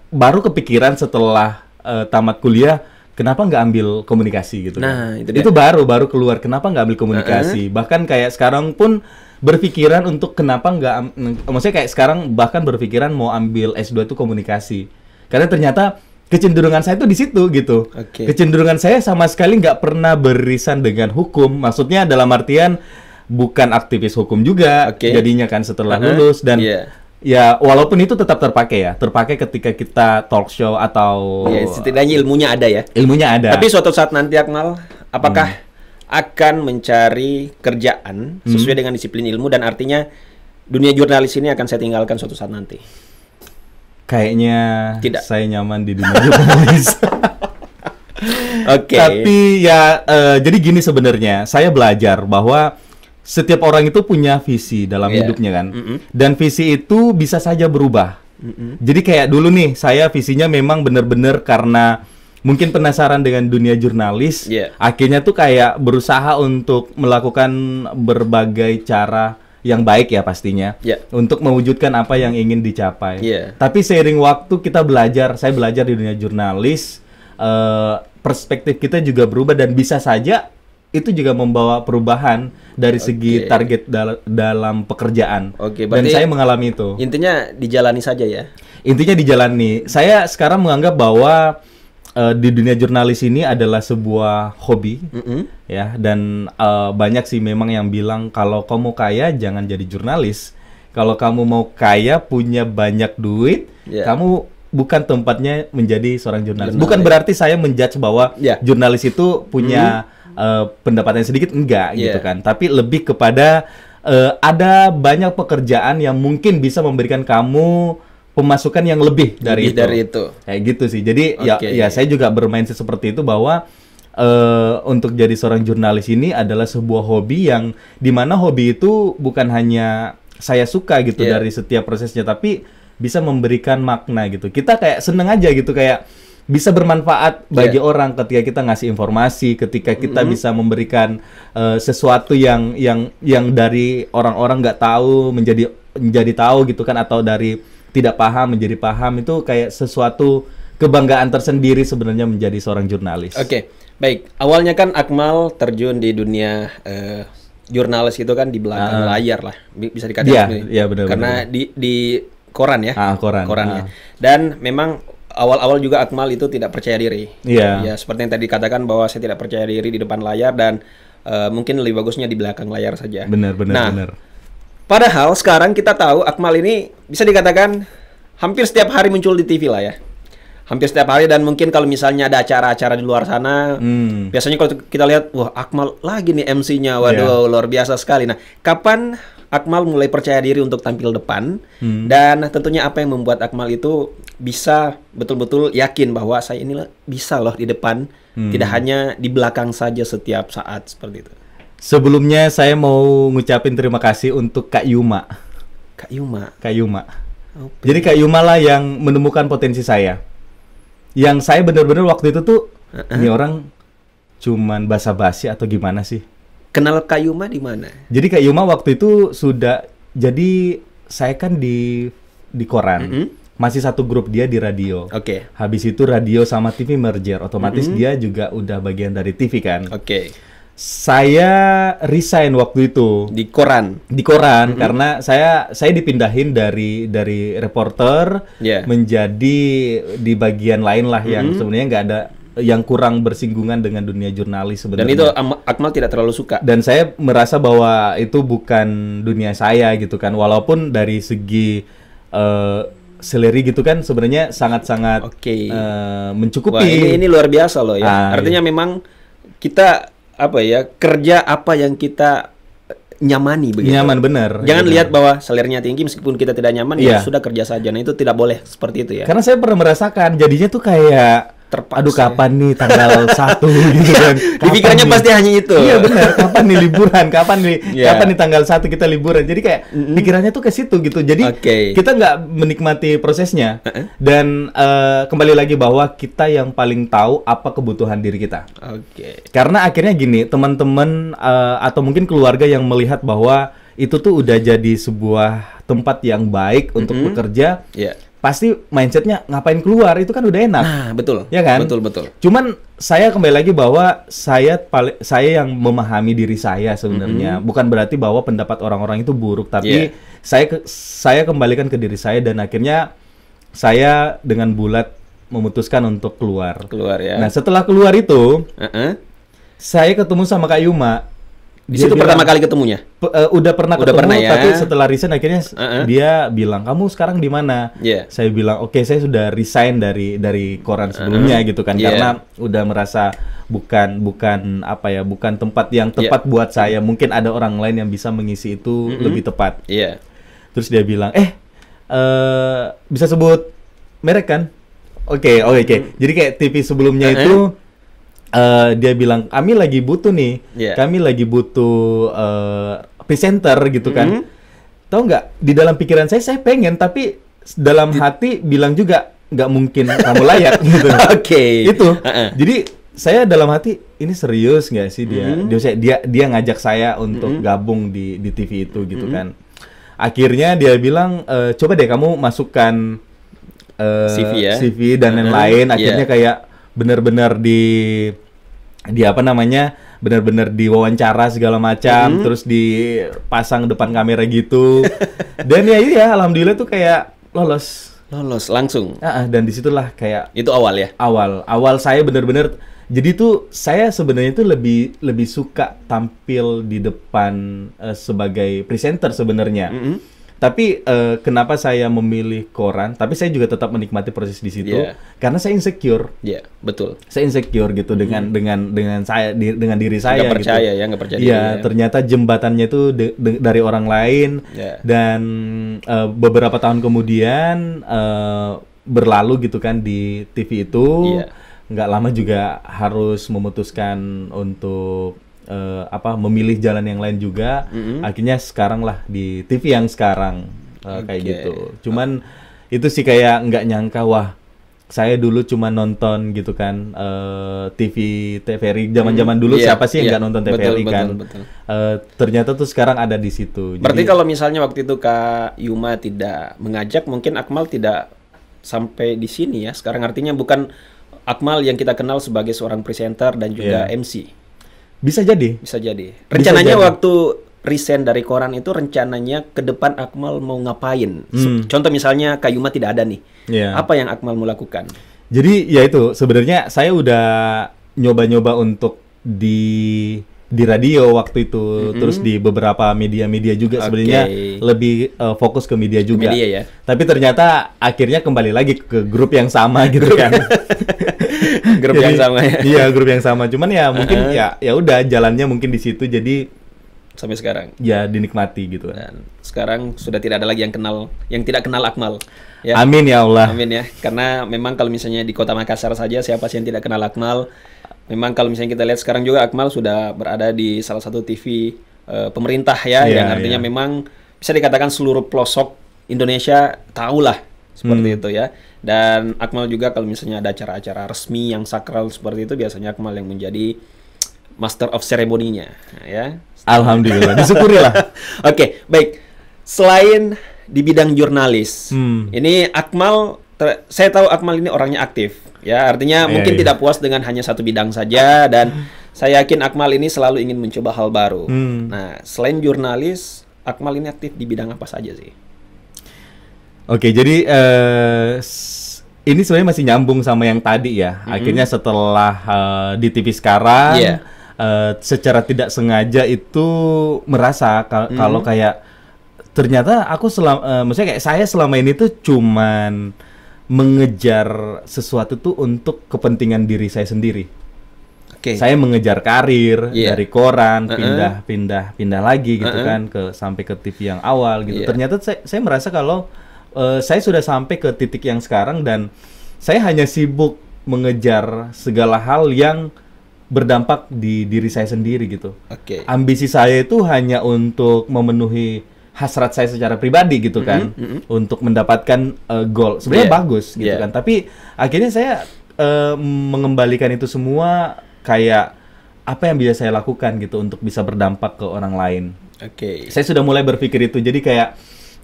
baru kepikiran setelah tamat kuliah, kenapa nggak ambil komunikasi gitu? Nah, itu baru keluar, kenapa nggak ambil komunikasi? Bahkan kayak sekarang pun berpikiran untuk kenapa nggak, maksudnya kayak sekarang bahkan berpikiran mau ambil S2 itu komunikasi. Karena ternyata kecenderungan saya tuh di situ gitu. Kecenderungan saya sama sekali nggak pernah beririsan dengan hukum. Maksudnya dalam artian bukan aktivis hukum juga jadinya kan setelah lulus dan ya walaupun itu tetap terpakai ketika kita talk show atau setidaknya ilmunya ada ya. Ilmunya ada. Tapi suatu saat nanti Akmal, apakah akan mencari kerjaan sesuai dengan disiplin ilmu dan artinya dunia jurnalis ini akan saya tinggalkan suatu saat nanti? Kayaknya tidak. Saya nyaman di dunia jurnalis. Tapi ya jadi gini sebenarnya, saya belajar bahwa setiap orang itu punya visi dalam hidupnya kan. Dan visi itu bisa saja berubah. Jadi kayak dulu nih, saya visinya memang benar-benar karena mungkin penasaran dengan dunia jurnalis. Akhirnya tuh kayak berusaha untuk melakukan berbagai cara yang baik ya pastinya. Untuk mewujudkan apa yang ingin dicapai. Tapi seiring waktu kita belajar, saya belajar di dunia jurnalis, perspektif kita juga berubah dan bisa saja itu juga membawa perubahan dari segi target dalam pekerjaan. Dan saya mengalami itu. Intinya dijalani saja ya? Intinya dijalani. Saya sekarang menganggap bahwa di dunia jurnalis ini adalah sebuah hobi, ya. Dan banyak sih memang yang bilang kalau kamu kaya jangan jadi jurnalis. Kalau kamu mau kaya, punya banyak duit, kamu bukan tempatnya menjadi seorang jurnalis. Bukan berarti saya menjudge bahwa jurnalis itu punya pendapatan sedikit, enggak gitu kan. Tapi lebih kepada ada banyak pekerjaan yang mungkin bisa memberikan kamu pemasukan yang lebih dari itu. Kayak gitu sih. Jadi ya saya juga bermain seperti itu bahwa untuk jadi seorang jurnalis ini adalah sebuah hobi yang dimana hobi itu bukan hanya saya suka gitu dari setiap prosesnya, tapi bisa memberikan makna gitu. Kita kayak seneng aja gitu, kayak bisa bermanfaat bagi orang ketika kita ngasih informasi, ketika kita bisa memberikan sesuatu yang dari orang-orang nggak tahu menjadi tahu gitu kan, atau dari tidak paham menjadi paham. Itu kayak sesuatu kebanggaan tersendiri sebenarnya menjadi seorang jurnalis. Baik. Awalnya kan Akmal terjun di dunia jurnalis itu kan di belakang layar lah, bisa dikatakan. Iya, benar. Karena di koran ya. Koran. Dan memang awal-awal juga Akmal itu tidak percaya diri. Ya, seperti yang tadi dikatakan bahwa saya tidak percaya diri di depan layar dan mungkin lebih bagusnya di belakang layar saja. Benar. Padahal sekarang kita tahu Akmal ini bisa dikatakan hampir setiap hari muncul di TV lah ya. Hampir setiap hari, dan mungkin kalau misalnya ada acara-acara di luar sana, biasanya kalau kita lihat, wah Akmal lagi nih MC-nya, waduh luar biasa sekali. Nah, kapan Akmal mulai percaya diri untuk tampil depan? Dan tentunya apa yang membuat Akmal itu bisa betul-betul yakin bahwa saya ini bisa loh di depan, tidak hanya di belakang saja setiap saat seperti itu. Sebelumnya saya mau ngucapin terima kasih untuk Kak Yuma. Kak Yuma. Jadi Kak Yuma lah yang menemukan potensi saya. Yang saya benar-benar waktu itu tuh, ini orang cuman basa-basi atau gimana sih? Kenal Kak Yuma di mana? Jadi Kak Yuma waktu itu sudah, jadi saya kan di koran. Masih satu grup dia di radio. Habis itu radio sama TV merger, otomatis dia juga udah bagian dari TV kan. Saya resign waktu itu di koran. Karena saya dipindahin dari reporter menjadi di bagian lain lah yang sebenarnya nggak ada, yang kurang bersinggungan dengan dunia jurnalis sebenarnya. Dan itu Akmal tidak terlalu suka. Dan saya merasa bahwa itu bukan dunia saya gitu kan. Walaupun dari segi salary gitu kan sebenarnya sangat-sangat mencukupi. Wah, ini luar biasa loh ya. Artinya memang kita kerja apa yang kita nyamani begitu. Nyaman, benar. Jangan lihat bahwa salarinya tinggi meskipun kita tidak nyaman, ya sudah kerja saja. Nah, itu tidak boleh seperti itu ya. Karena saya pernah merasakan jadinya tuh kayak terpaksa. Aduh, kapan nih tanggal 1 gitu kan. Di pikirannya pasti hanya itu. Iya benar, kapan nih liburan, kapan nih tanggal 1 kita liburan. Jadi kayak pikirannya tuh ke situ gitu. Jadi kita nggak menikmati prosesnya. Dan kembali lagi bahwa kita yang paling tahu apa kebutuhan diri kita. Karena akhirnya gini, teman-teman atau mungkin keluarga yang melihat bahwa itu tuh udah jadi sebuah tempat yang baik untuk bekerja. pasti mindsetnya ngapain keluar, itu kan udah enak. Nah, betul. Ya kan? Betul. Cuman saya kembali lagi bahwa saya yang memahami diri saya sebenarnya. Bukan berarti bahwa pendapat orang-orang itu buruk, tapi saya kembalikan ke diri saya, dan akhirnya saya dengan bulat memutuskan untuk keluar. Ya. Nah, setelah keluar itu, saya ketemu sama Kak Yuma. Di situ pertama kali ketemunya? Udah pernah ketemu, ya? tapi setelah resign akhirnya dia bilang, kamu sekarang di mana? Saya bilang, oke, saya sudah resign dari koran sebelumnya gitu kan, karena udah merasa bukan tempat yang tepat buat saya. Mungkin ada orang lain yang bisa mengisi itu lebih tepat. Terus dia bilang, bisa sebut merek kan? Oke. Jadi kayak TV sebelumnya itu, dia bilang, kami lagi butuh nih, kami lagi butuh presenter gitu kan. Tahu nggak, di dalam pikiran saya pengen, tapi dalam hati bilang juga nggak mungkin kamu layak gitu. Itu. Jadi saya dalam hati, ini serius nggak sih dia ngajak saya untuk gabung di TV itu gitu kan. Akhirnya dia bilang, coba deh kamu masukkan CV dan lain-lain. Akhirnya kayak benar-benar benar-benar diwawancara segala macam, terus dipasang depan kamera gitu. Dan ya alhamdulillah tuh kayak lolos langsung. Dan disitulah kayak itu awal ya. Awal saya benar-benar, jadi tuh saya sebenarnya tuh lebih suka tampil di depan sebagai presenter sebenarnya. Tapi kenapa saya memilih koran? Tapi saya juga tetap menikmati proses di situ karena saya insecure. Betul. Saya insecure gitu dengan diri saya. Nggak percaya gitu. Nggak percaya diri. Ternyata jembatannya itu dari orang lain. Dan beberapa tahun kemudian berlalu gitu kan di TV itu. Nggak lama juga harus memutuskan untuk memilih jalan yang lain juga. Akhirnya sekarang lah di TV yang sekarang kayak gitu. Cuman itu sih kayak nggak nyangka, wah saya dulu cuma nonton gitu kan TV TVRI zaman dulu. Siapa sih yang nggak nonton TVRI kan? Betul. Ternyata tuh sekarang ada di situ. Berarti kalau misalnya waktu itu Kak Yuma tidak mengajak, mungkin Akmal tidak sampai di sini ya. Sekarang artinya bukan Akmal yang kita kenal sebagai seorang presenter dan juga MC. Bisa jadi. Rencananya waktu resign dari koran itu, rencananya ke depan Akmal mau ngapain? Contoh misalnya Kak Yuma tidak ada nih. Apa yang Akmal mau lakukan? Jadi ya itu, sebenarnya saya udah nyoba-nyoba untuk di radio waktu itu, terus di beberapa media-media juga. Sebenarnya lebih fokus ke media juga. Tapi ternyata akhirnya kembali lagi ke grup yang sama gitu kan. Grup yang sama ya. Iya, grup yang sama. Cuman ya mungkin ya udah jalannya mungkin di situ, jadi sampai sekarang. Ya dinikmati gitu. Dan sekarang sudah tidak ada lagi yang tidak kenal Akmal. Ya. Amin ya Allah. Amin ya. Karena memang kalau misalnya di Kota Makassar saja, siapa sih yang tidak kenal Akmal? Memang kalau misalnya kita lihat sekarang juga Akmal sudah berada di salah satu TV pemerintah ya, yang artinya memang bisa dikatakan seluruh pelosok Indonesia tahulah seperti itu ya. Dan Akmal juga kalau misalnya ada acara-acara resmi yang sakral seperti itu, biasanya Akmal yang menjadi master of ceremony-nya ya. Alhamdulillah, disyukurilah. Oke, baik. Selain di bidang jurnalis, ini Akmal, saya tahu Akmal ini orangnya aktif ya, artinya mungkin tidak puas dengan hanya satu bidang saja, dan saya yakin Akmal ini selalu ingin mencoba hal baru. Nah, selain jurnalis, Akmal ini aktif di bidang apa saja sih? Oke, jadi ini sebenarnya masih nyambung sama yang tadi ya. Akhirnya setelah di TV sekarang, secara tidak sengaja itu merasa kalau kayak ternyata aku maksudnya kayak saya selama ini tuh cuman mengejar sesuatu tuh untuk kepentingan diri saya sendiri. Saya mengejar karir dari koran, pindah lagi gitu kan sampai ke TV yang awal gitu. Ternyata saya merasa kalau saya sudah sampai ke titik yang sekarang, dan saya hanya sibuk mengejar segala hal yang berdampak di diri saya sendiri gitu. Ambisi saya itu hanya untuk memenuhi hasrat saya secara pribadi gitu kan, untuk mendapatkan goal. Sebenarnya bagus gitu kan, tapi akhirnya saya mengembalikan itu semua kayak apa yang bisa saya lakukan gitu untuk bisa berdampak ke orang lain. Saya sudah mulai berpikir itu. Jadi kayak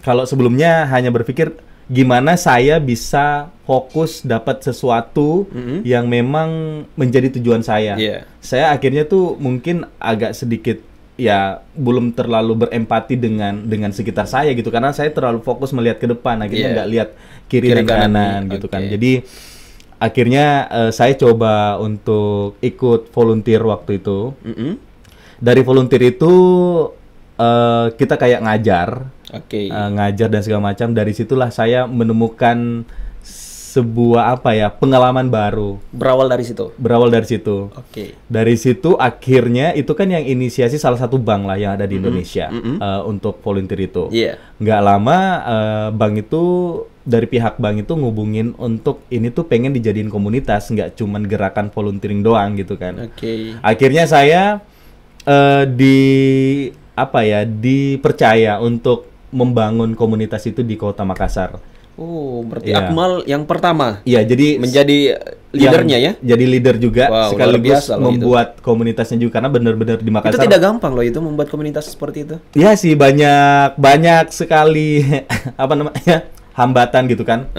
kalau sebelumnya hanya berpikir gimana saya bisa fokus dapat sesuatu yang memang menjadi tujuan saya. Saya akhirnya tuh mungkin agak sedikit ya belum terlalu berempati dengan sekitar saya gitu, karena saya terlalu fokus melihat ke depan, akhirnya nggak lihat kiri dan kanan gitu kan. Jadi akhirnya saya coba untuk ikut volunteer waktu itu. Dari volunteer itu kita kayak ngajar. Ngajar dan segala macam. Dari situlah saya menemukan sebuah pengalaman baru. Berawal dari situ. Dari situ akhirnya itu kan yang inisiasi salah satu bank lah yang ada di Indonesia untuk volunteer itu. Nggak lama bank itu, dari pihak bank itu ngubungin untuk ini tuh pengen dijadiin komunitas, nggak cuman gerakan volunteering doang gitu kan. Akhirnya saya dipercaya untuk membangun komunitas itu di Kota Makassar. Oh, berarti Akmal yang pertama. Iya, jadi menjadi leadernya ya. Jadi leader juga, sekaligus membuat komunitasnya juga, karena benar-benar di Makassar. Itu tidak gampang loh itu membuat komunitas seperti itu. Iya sih, banyak sekali hambatan gitu kan.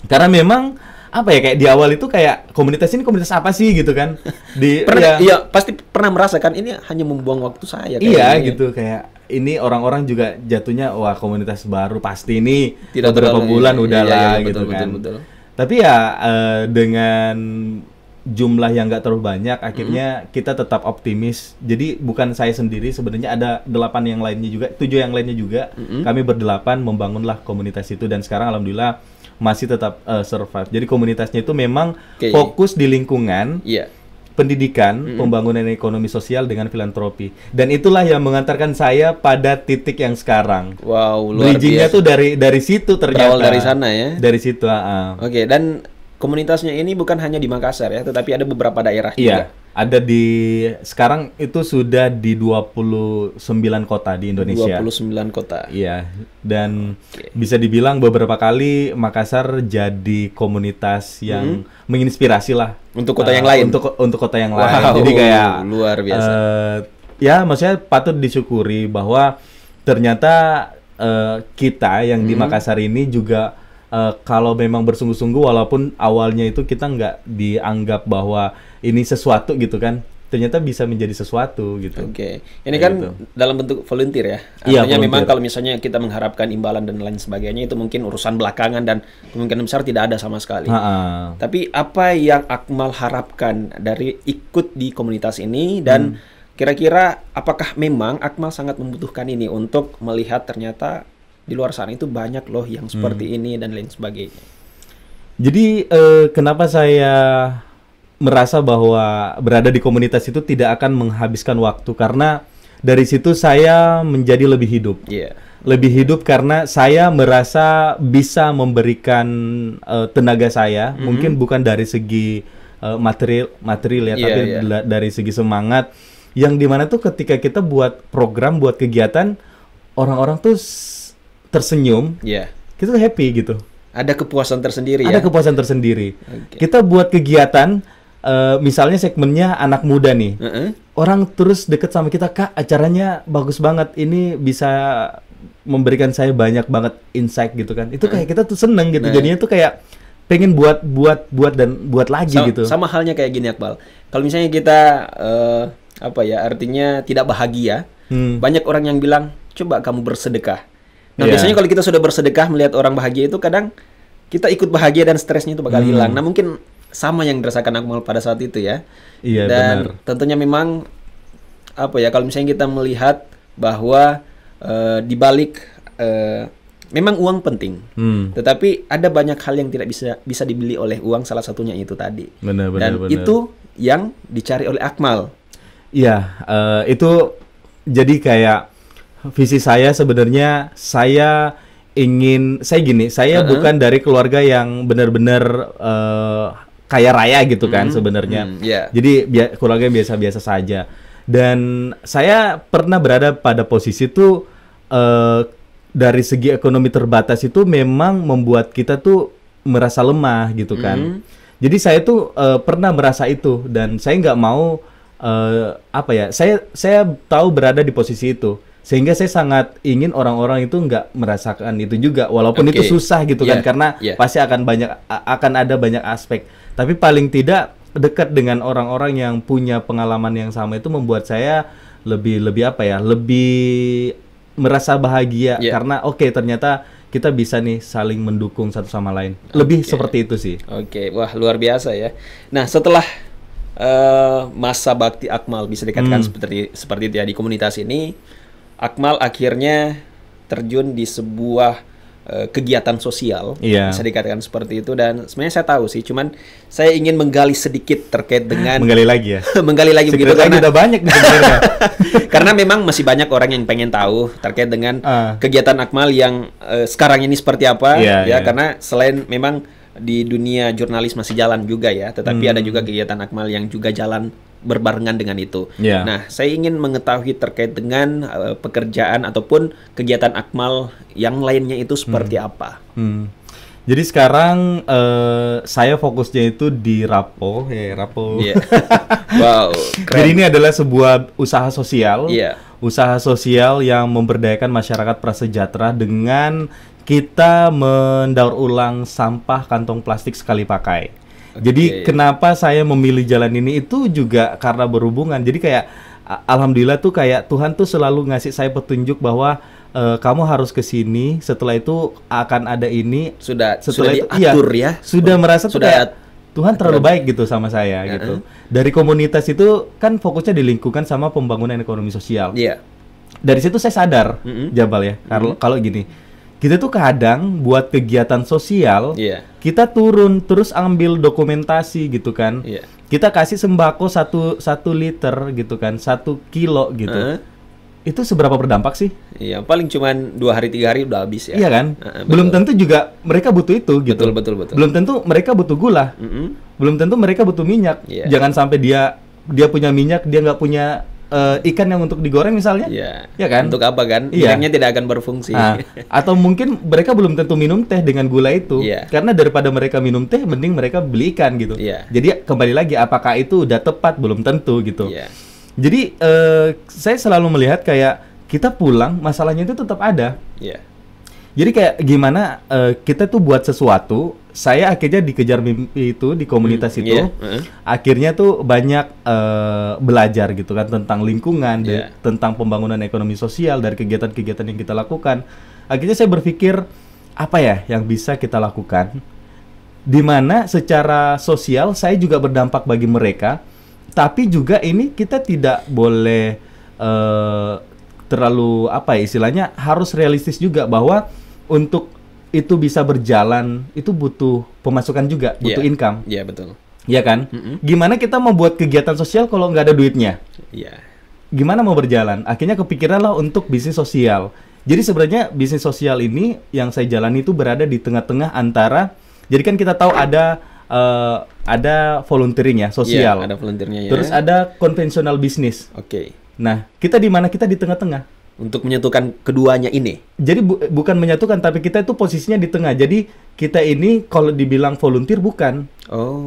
Karena memang kayak di awal itu kayak komunitas ini komunitas apa sih gitu kan. Pasti pernah merasakan ini hanya membuang waktu saya. Gitu, kayak ini orang-orang juga jatuhnya wah komunitas baru pasti ini tidak beberapa bulan udahlah gitu kan. Betul. Tapi ya dengan jumlah yang nggak terlalu banyak, akhirnya kita tetap optimis. Jadi bukan saya sendiri, sebenarnya ada 7 yang lainnya juga. Kami berdelapan membangunlah komunitas itu, dan sekarang alhamdulillah masih tetap survive. Jadi komunitasnya itu memang fokus di lingkungan, pendidikan, pembangunan ekonomi sosial dengan filantropi. Dan itulah yang mengantarkan saya pada titik yang sekarang. Wow, luar bridging-nya tuh dari situ ternyata. Berawal dari sana ya. Dari situ, dan komunitasnya ini bukan hanya di Makassar ya, tetapi ada beberapa daerah juga. Ada sekarang itu sudah di 29 kota di Indonesia. 29 kota. Iya, dan bisa dibilang beberapa kali Makassar jadi komunitas yang menginspirasi lah. Untuk kota yang lain? Untuk kota yang lain. Jadi kayak luar biasa. Ya, maksudnya patut disyukuri bahwa ternyata kita yang di Makassar ini juga kalau memang bersungguh-sungguh, walaupun awalnya itu kita nggak dianggap bahwa ini sesuatu gitu kan, ternyata bisa menjadi sesuatu gitu. Ini kan gitu. Dalam bentuk volunteer ya. Artinya memang kalau misalnya kita mengharapkan imbalan dan lain sebagainya itu mungkin urusan belakangan dan kemungkinan besar tidak ada sama sekali. Tapi apa yang Akmal harapkan dari ikut di komunitas ini, dan kira-kira apakah memang Akmal sangat membutuhkan ini untuk melihat ternyata di luar sana itu banyak loh yang seperti ini dan lain sebagainya. Jadi kenapa saya merasa bahwa berada di komunitas itu tidak akan menghabiskan waktu, karena dari situ saya menjadi lebih hidup. Lebih hidup karena saya merasa bisa memberikan tenaga saya, mungkin bukan dari segi material ya, tapi dari segi semangat, yang dimana tuh ketika kita buat program, buat kegiatan, orang-orang tuh tersenyum, kita tuh happy gitu. Ada kepuasan tersendiri. Ada kepuasan tersendiri. Kita buat kegiatan, misalnya segmennya anak muda nih, orang terus deket sama kita, Kak, acaranya bagus banget, ini bisa memberikan saya banyak banget insight gitu kan. Itu kayak kita tuh seneng gitu, jadinya tuh kayak pengen buat lagi gitu. Sama halnya kayak gini, Akmal. Kalau misalnya kita artinya tidak bahagia, banyak orang yang bilang, coba kamu bersedekah. Nah, biasanya kalau kita sudah bersedekah melihat orang bahagia itu, kadang kita ikut bahagia dan stresnya itu bakal hilang. Nah, mungkin sama yang dirasakan Akmal pada saat itu ya. Dan tentunya memang kalau misalnya kita melihat bahwa di balik memang uang penting, tetapi ada banyak hal yang tidak bisa dibeli oleh uang, salah satunya itu tadi. Benar. Itu yang dicari oleh Akmal. Iya, itu jadi kayak visi saya sebenarnya, saya bukan dari keluarga yang benar-benar kaya raya gitu kan sebenarnya. Jadi keluarga yang biasa-biasa saja. Dan saya pernah berada pada posisi itu dari segi ekonomi terbatas itu memang membuat kita tuh merasa lemah gitu kan. Jadi saya tuh pernah merasa itu, dan saya nggak mau saya tahu berada di posisi itu. Sehingga saya sangat ingin orang-orang itu nggak merasakan itu juga, walaupun itu susah gitu kan, karena pasti akan ada banyak aspek. Tapi paling tidak dekat dengan orang-orang yang punya pengalaman yang sama itu membuat saya lebih merasa bahagia karena ternyata kita bisa nih saling mendukung satu sama lain. Lebih seperti itu sih. Wah luar biasa ya. Nah setelah masa bakti Akmal bisa dikatakan seperti itu ya di komunitas ini, Akmal akhirnya terjun di sebuah kegiatan sosial, bisa dikatakan seperti itu. Dan sebenarnya saya tahu sih, cuman saya ingin menggali sedikit terkait dengan menggali lagi ya, menggali lagi begitu karena udah banyak sebenarnya. Karena memang masih banyak orang yang pengen tahu terkait dengan kegiatan Akmal yang sekarang ini seperti apa, karena selain memang di dunia jurnalis masih jalan juga ya, tetapi ada juga kegiatan Akmal yang juga jalan berbarengan dengan itu. Nah, saya ingin mengetahui terkait dengan pekerjaan ataupun kegiatan Akmal yang lainnya itu seperti apa. Jadi sekarang saya fokusnya itu di Rapo. Wow, keren. Jadi ini adalah sebuah usaha sosial, usaha sosial yang memberdayakan masyarakat prasejahtera dengan kita mendaur ulang sampah kantong plastik sekali pakai. Jadi kenapa saya memilih jalan ini itu juga karena berhubungan. Jadi kayak alhamdulillah tuh kayak Tuhan tuh selalu ngasih saya petunjuk bahwa kamu harus ke sini, setelah itu akan ada ini. Sudah diatur ya. Sudah merasa tuh kayak Tuhan terlalu baik gitu sama saya gitu. Dari komunitas itu kan fokusnya di lingkungan sama pembangunan ekonomi sosial. Dari situ saya sadar, Jabal ya, kalau gini, kita tuh kadang buat kegiatan sosial, kita turun terus ambil dokumentasi gitu kan. Kita kasih sembako 1 liter gitu kan, 1 kilo gitu. Itu seberapa berdampak sih? Iya, paling cuman 2 hari 3 hari udah habis ya. Iya kan? Belum tentu juga mereka butuh itu gitu. Betul. Belum tentu mereka butuh gula. Belum tentu mereka butuh minyak. Jangan sampai dia punya minyak, dia nggak punya ikan yang untuk digoreng misalnya, ya kan? Untuk apa kan? Minyaknya tidak akan berfungsi. Atau mungkin mereka belum tentu minum teh dengan gula itu, karena daripada mereka minum teh, mending mereka beli ikan gitu. Jadi kembali lagi, apakah itu udah tepat? Belum tentu gitu. Jadi saya selalu melihat kayak kita pulang, masalahnya itu tetap ada. Jadi kayak gimana kita tuh buat sesuatu. Saya akhirnya dikejar mimpi itu di komunitas itu. Akhirnya tuh banyak belajar gitu kan tentang lingkungan, tentang pembangunan ekonomi sosial dari kegiatan-kegiatan yang kita lakukan. Akhirnya saya berpikir apa ya yang bisa kita lakukan, di mana secara sosial saya juga berdampak bagi mereka, tapi juga ini kita tidak boleh terlalu apa ya istilahnya, harus realistis juga bahwa untuk itu bisa berjalan, itu butuh pemasukan juga, butuh income. Iya, betul. Iya kan? Gimana kita mau buat kegiatan sosial kalau nggak ada duitnya? Gimana mau berjalan? Akhirnya kepikiran lah untuk bisnis sosial. Jadi sebenarnya bisnis sosial ini yang saya jalani itu berada di tengah-tengah antara, jadi kan kita tahu ada volunteering ya, sosial. Ada volunteernya ya. Terus ada konvensional bisnis. Nah, kita di mana? Kita di tengah-tengah. Untuk menyatukan keduanya ini. Jadi bukan menyatukan, tapi kita itu posisinya di tengah. Jadi kita ini kalau dibilang volunteer bukan.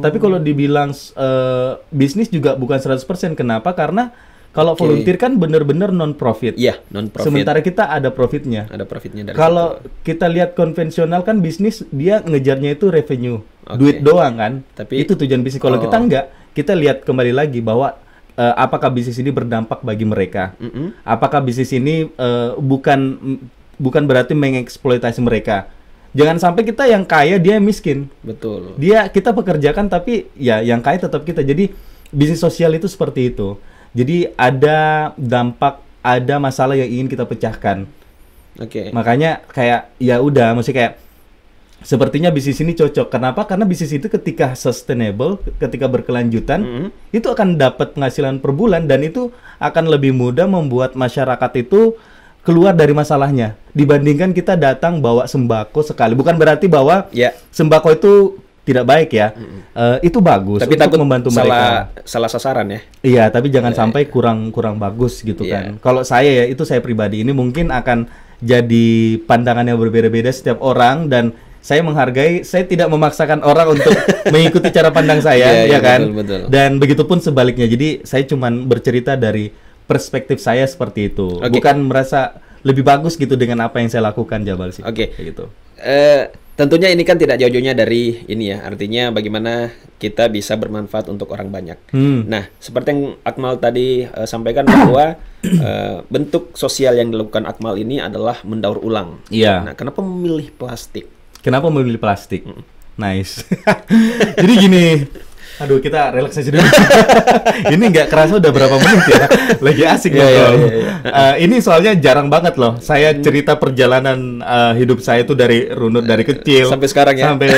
Tapi kalau dibilang bisnis juga bukan 100%. Kenapa? Karena kalau volunteer kan benar-benar non-profit. Non-profit. Sementara kita ada profitnya. Ada profitnya dari kalau kita lihat konvensional kan bisnis, dia ngejarnya itu revenue. Duit doang kan. Tapi itu tujuan bisnis. Kalau kita enggak, kita lihat kembali lagi bahwa apakah bisnis ini berdampak bagi mereka? Apakah bisnis ini bukan berarti mengeksploitasi mereka? Jangan sampai kita yang kaya dia miskin. Betul. Kita pekerjakan tapi ya yang kaya tetap kita. Jadi bisnis sosial itu seperti itu. Jadi ada dampak, ada masalah yang ingin kita pecahkan. Makanya kayak ya udah, mesti kayak sepertinya bisnis ini cocok. Kenapa? Karena bisnis itu ketika sustainable, ketika berkelanjutan, itu akan dapat penghasilan per bulan, dan itu akan lebih mudah membuat masyarakat itu keluar dari masalahnya dibandingkan kita datang bawa sembako sekali. Bukan berarti bahwa sembako itu tidak baik ya. Itu bagus. Tapi takut membantu mereka. Salah sasaran ya. Iya, tapi jangan sampai kurang bagus gitu kan. Kalau saya ya, itu saya pribadi ini mungkin akan jadi pandangan yang berbeda-beda setiap orang, dan saya menghargai, saya tidak memaksakan orang untuk mengikuti cara pandang saya, ya kan? Betul. Dan begitupun sebaliknya. Jadi saya cuman bercerita dari perspektif saya seperti itu. Bukan merasa lebih bagus gitu dengan apa yang saya lakukan, Jabal sih. Gitu. Tentunya ini kan tidak jauh-jauhnya dari ini ya, artinya bagaimana kita bisa bermanfaat untuk orang banyak. Nah, seperti yang Akmal tadi sampaikan bahwa bentuk sosial yang dilakukan Akmal ini adalah mendaur ulang. Nah, kenapa memilih plastik? Kenapa memilih plastik? Nice. Jadi gini, aduh kita relaksasi dulu. Ini nggak kerasa udah berapa menit ya, lagi asik ngobrol. Ini soalnya jarang banget loh. Saya cerita perjalanan hidup saya itu dari runut dari kecil sampai sekarang ya. Sampai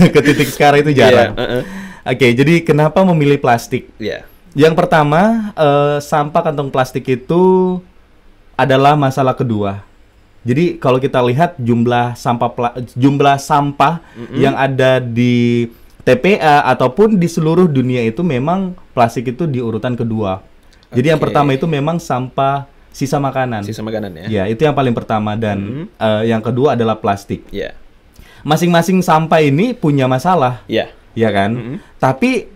ke titik sekarang itu jarang. Oke, jadi kenapa memilih plastik? Yang pertama, sampah kantong plastik itu adalah masalah kedua. Jadi kalau kita lihat jumlah sampah yang ada di TPA ataupun di seluruh dunia itu memang plastik itu di urutan kedua. Jadi yang pertama itu memang sampah sisa makanan. Sisa makanan ya. Ya, itu yang paling pertama dan yang kedua adalah plastik. Masing-masing sampah ini punya masalah. Ya kan? Tapi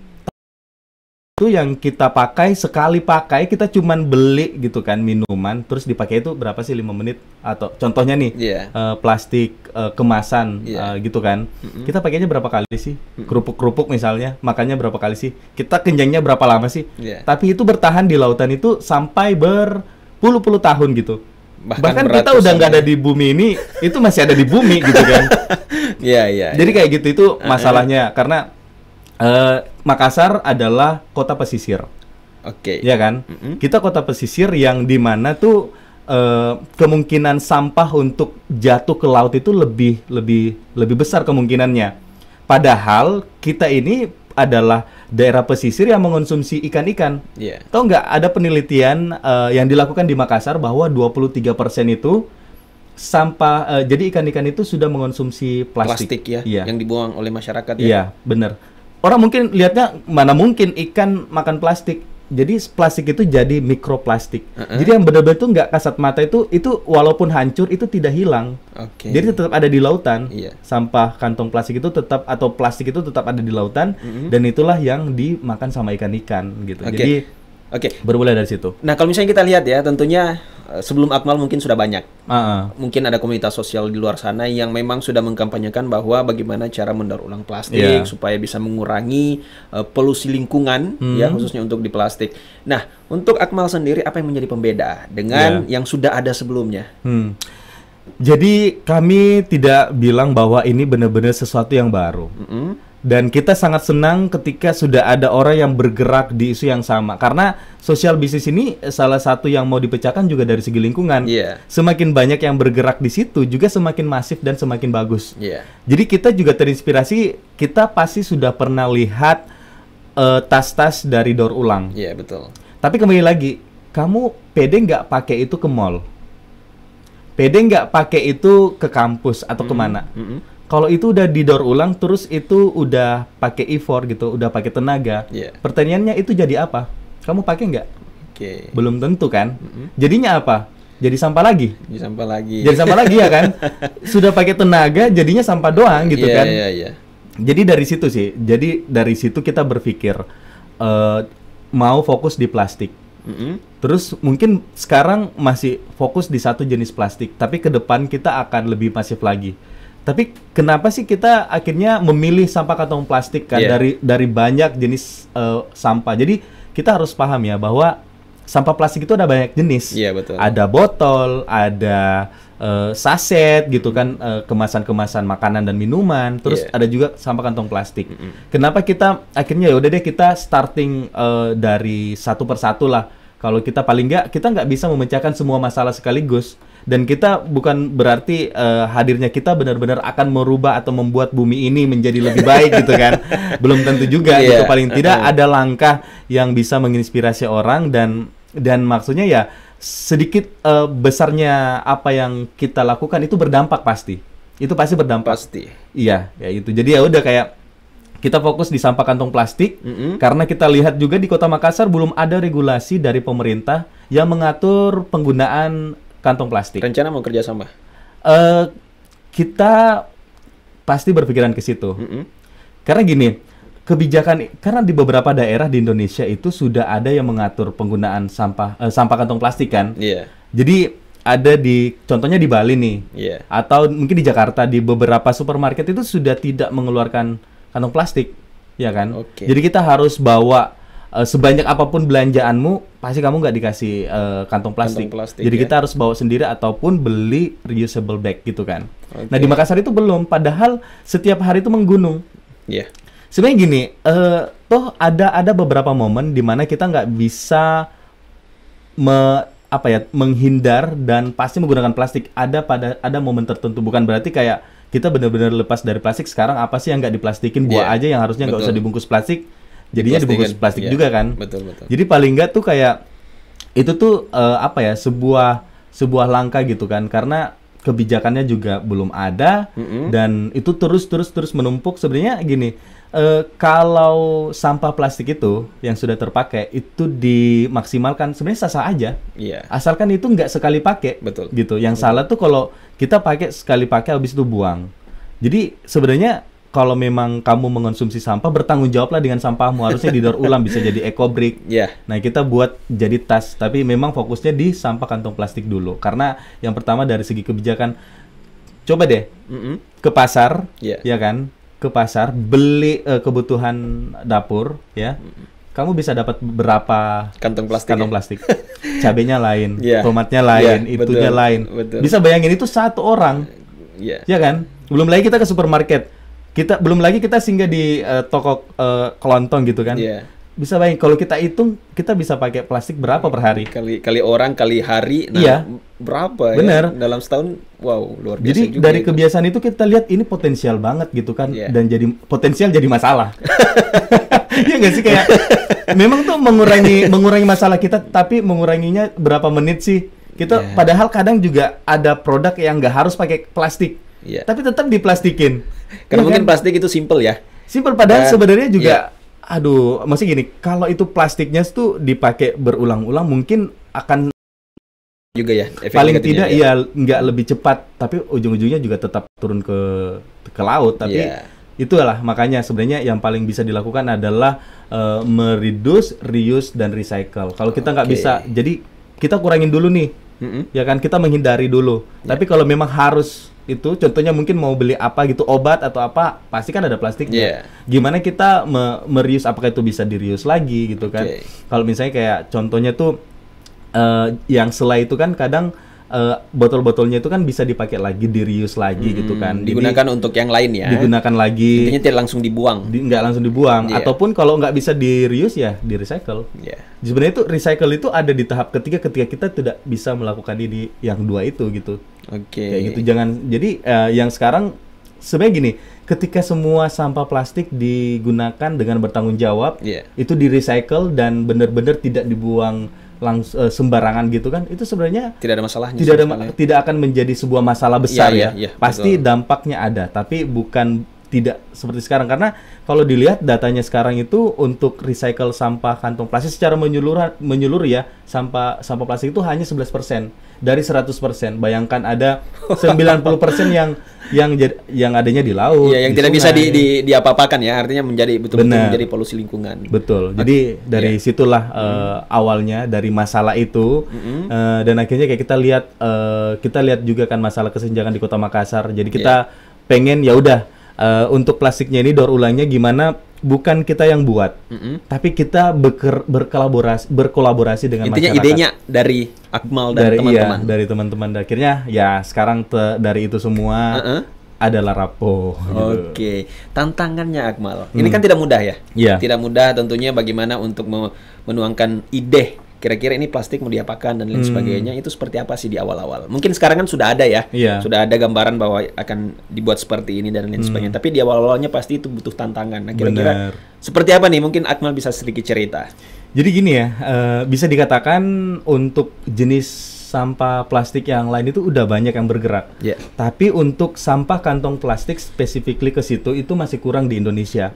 itu yang kita pakai, sekali pakai kita cuman beli gitu kan minuman terus dipakai itu berapa sih 5 menit atau contohnya nih plastik kemasan gitu kan kita pakainya berapa kali sih kerupuk-kerupuk misalnya makannya berapa kali sih kita kenyangnya berapa lama sih tapi itu bertahan di lautan itu sampai berpuluh-puluh tahun gitu bahkan kita udah nggak ada di bumi ini itu masih ada di bumi gitu kan jadi kayak gitu itu masalahnya karena Makassar adalah kota pesisir. Ya kan? Kita kota pesisir yang dimana tuh kemungkinan sampah untuk jatuh ke laut itu lebih besar kemungkinannya. Padahal kita ini adalah daerah pesisir yang mengonsumsi ikan-ikan. Tahu nggak ada penelitian yang dilakukan di Makassar bahwa 23% itu sampah jadi ikan-ikan itu sudah mengonsumsi plastik ya, yang dibuang oleh masyarakat ya. Iya, benar. Orang mungkin lihatnya mana mungkin ikan makan plastik. Jadi plastik itu jadi mikroplastik. Jadi yang benar-benar tuh nggak kasat mata itu walaupun hancur itu tidak hilang. Jadi tetap ada di lautan. Sampah kantong plastik itu tetap atau plastik itu tetap ada di lautan dan itulah yang dimakan sama ikan-ikan gitu. Jadi bermula dari situ. Nah, kalau misalnya kita lihat ya, tentunya sebelum Akmal mungkin sudah banyak. Mungkin ada komunitas sosial di luar sana yang memang sudah mengkampanyekan bahwa bagaimana cara mendaur ulang plastik supaya bisa mengurangi polusi lingkungan ya khususnya untuk di plastik. Nah, untuk Akmal sendiri apa yang menjadi pembeda dengan yang sudah ada sebelumnya? Jadi kami tidak bilang bahwa ini benar-benar sesuatu yang baru. Dan kita sangat senang ketika sudah ada orang yang bergerak di isu yang sama. Karena sosial bisnis ini salah satu yang mau dipecahkan juga dari segi lingkungan. Semakin banyak yang bergerak di situ juga semakin masif dan semakin bagus. Jadi kita juga terinspirasi, kita pasti sudah pernah lihat tas-tas dari daur ulang. Betul. Tapi kembali lagi, kamu pede nggak pakai itu ke mall? Pede nggak pakai itu ke kampus atau kemana? Kalau itu udah didaur ulang, terus itu udah pakai effort gitu, udah pakai tenaga. Pertanyaannya itu jadi apa? Kamu pakai nggak? Belum tentu kan? Jadinya apa? Jadi sampah lagi. Jadi sampah lagi ya kan? Sudah pakai tenaga, jadinya sampah doang gitu kan? Jadi dari situ sih. Jadi dari situ kita berpikir mau fokus di plastik. Terus mungkin sekarang masih fokus di satu jenis plastik, tapi ke depan kita akan lebih masif lagi. Tapi kenapa sih kita akhirnya memilih sampah kantong plastik kan dari banyak jenis sampah. Jadi kita harus paham ya bahwa sampah plastik itu ada banyak jenis. Betul. Ada botol, ada saset gitu kan, kemasan-kemasan makanan dan minuman. Terus ada juga sampah kantong plastik. Kenapa kita akhirnya ya udah deh kita starting dari satu persatu lah. Kalau kita paling kita nggak bisa memecahkan semua masalah sekaligus. Dan kita bukan berarti hadirnya kita benar-benar akan merubah atau membuat bumi ini menjadi lebih baik gitu kan. Belum tentu juga gitu. Paling tidak ada langkah yang bisa menginspirasi orang dan maksudnya ya sedikit besarnya apa yang kita lakukan itu berdampak pasti. Itu pasti berdampak. Iya, ya itu. Jadi ya udah kayak kita fokus di sampah kantong plastik karena kita lihat juga di Kota Makassar belum ada regulasi dari pemerintah yang mengatur penggunaan kantong plastik. Rencana mau kerja sama? Kita pasti berpikiran ke situ. Karena gini, kebijakan, karena di beberapa daerah di Indonesia itu sudah ada yang mengatur penggunaan sampah kantong plastik kan. Iya. Jadi ada contohnya di Bali nih, atau mungkin di Jakarta di beberapa supermarket itu sudah tidak mengeluarkan kantong plastik, ya kan? Jadi kita harus bawa sebanyak apapun belanjaanmu, pasti kamu nggak dikasih kantong plastik. Jadi kita harus bawa sendiri ataupun beli reusable bag gitu kan. Nah di Makassar itu belum, padahal setiap hari itu menggunung. Sebenarnya gini, toh ada beberapa momen di mana kita nggak bisa menghindar dan pasti menggunakan plastik. Ada momen tertentu, bukan berarti kayak kita benar-benar lepas dari plastik. Sekarang apa sih yang nggak diplastikin, buah aja yang harusnya nggak usah dibungkus plastik, jadinya dibungkus plastik juga kan. Betul. Jadi paling nggak tuh kayak itu tuh sebuah langkah gitu kan, karena kebijakannya juga belum ada dan itu terus menumpuk. Sebenarnya gini, kalau sampah plastik itu yang sudah terpakai itu dimaksimalkan, sebenarnya sah-sah aja. Asalkan itu nggak sekali pakai. Gitu. Yang salah tuh kalau kita pakai sekali pakai habis itu buang. Jadi sebenarnya kalau memang kamu mengonsumsi sampah, bertanggung jawablah dengan sampahmu. Harusnya didaur ulang, bisa jadi eco brick. Nah, kita buat jadi tas, tapi memang fokusnya di sampah kantong plastik dulu. Karena yang pertama dari segi kebijakan, coba deh ke pasar, ya kan? Ke pasar beli kebutuhan dapur, ya. Kamu bisa dapat berapa kantong plastik? Cabenya lain, tomatnya lain, itunya lain. Bisa bayangin itu satu orang, ya kan? Belum lagi kita ke supermarket. Belum lagi kita singgah di toko kelontong gitu kan. Bisa bayangin kalau kita hitung, kita bisa pakai plastik berapa per hari? Kali orang, kali hari. Nah, berapa ya? Dalam setahun, wow, luar biasa. Jadi juga dari kebiasaan itu kita lihat ini potensial banget gitu kan. Dan jadi potensial jadi masalah. Iya nggak sih, kayak memang tuh mengurangi masalah kita, tapi menguranginya berapa menit sih? Kita padahal kadang juga ada produk yang nggak harus pakai plastik. Tapi tetap diplastikin. Karena mungkin plastik itu simple ya. Simple, padahal sebenarnya juga aduh, masih gini, kalau itu plastiknya tuh dipakai berulang-ulang mungkin akan juga ya. Paling tidak nggak lebih cepat, tapi ujung-ujungnya juga tetap turun ke laut. Tapi itulah makanya sebenarnya yang paling bisa dilakukan adalah mereduce, reuse dan recycle. Kalau kita nggak bisa, jadi kita kurangin dulu nih. Ya kan, kita menghindari dulu. Tapi kalau memang harus itu, contohnya mungkin mau beli apa gitu, obat atau apa, pasti kan ada plastiknya. Gimana kita mereuse, apakah itu bisa di-reuse lagi gitu kan. Kalau misalnya kayak contohnya tuh yang selai itu kan kadang botol-botolnya itu kan bisa dipakai lagi, di-reuse lagi gitu kan. Digunakan untuk yang lain ya. Digunakan lagi. Intinya tidak langsung dibuang. Nggak langsung dibuang. Ataupun kalau nggak bisa di-reuse ya di-recycle. Sebenarnya itu recycle itu ada di tahap ketiga ketika kita tidak bisa melakukan ini yang dua itu gitu. Kayak gitu. Jadi yang sekarang sebenarnya gini, ketika semua sampah plastik digunakan dengan bertanggung jawab, itu di-recycle dan benar-benar tidak dibuang langsung sembarangan gitu kan, itu sebenarnya tidak ada masalahnya. Tidak akan menjadi sebuah masalah besar ya. Pasti dampaknya ada, tapi bukan tidak seperti sekarang. Karena kalau dilihat datanya sekarang itu untuk recycle sampah kantong plastik secara menyeluruh ya, sampah plastik itu hanya 11% dari 100%. Bayangkan ada 90% yang adanya di laut, yang tidak bisa diapa-apakan ya, artinya menjadi betul-betul menjadi polusi lingkungan. Betul. Jadi dari situlah awalnya dari masalah itu, dan akhirnya kayak kita lihat juga kan masalah kesenjangan di Kota Makassar. Jadi kita pengen ya udah untuk plastiknya ini daur ulangnya gimana, bukan kita yang buat, tapi kita berkolaborasi dengan intinya masyarakat. Idenya dari Akmal dan teman-teman. Dari teman-teman. Akhirnya ya sekarang dari itu semua adalah Rapo. Tantangannya Akmal, ini kan tidak mudah ya. Tidak mudah tentunya bagaimana untuk menuangkan ide. Kira-kira ini plastik mau diapakan dan lain sebagainya, itu seperti apa sih di awal-awal? Mungkin sekarang kan sudah ada ya, sudah ada gambaran bahwa akan dibuat seperti ini dan lain sebagainya. Tapi di awal-awalnya pasti itu butuh tantangan. Nah, kira-kira seperti apa nih? Mungkin Akmal bisa sedikit cerita. Jadi gini ya, bisa dikatakan untuk jenis sampah plastik yang lain itu udah banyak yang bergerak. Tapi untuk sampah kantong plastik specifically ke situ itu masih kurang di Indonesia.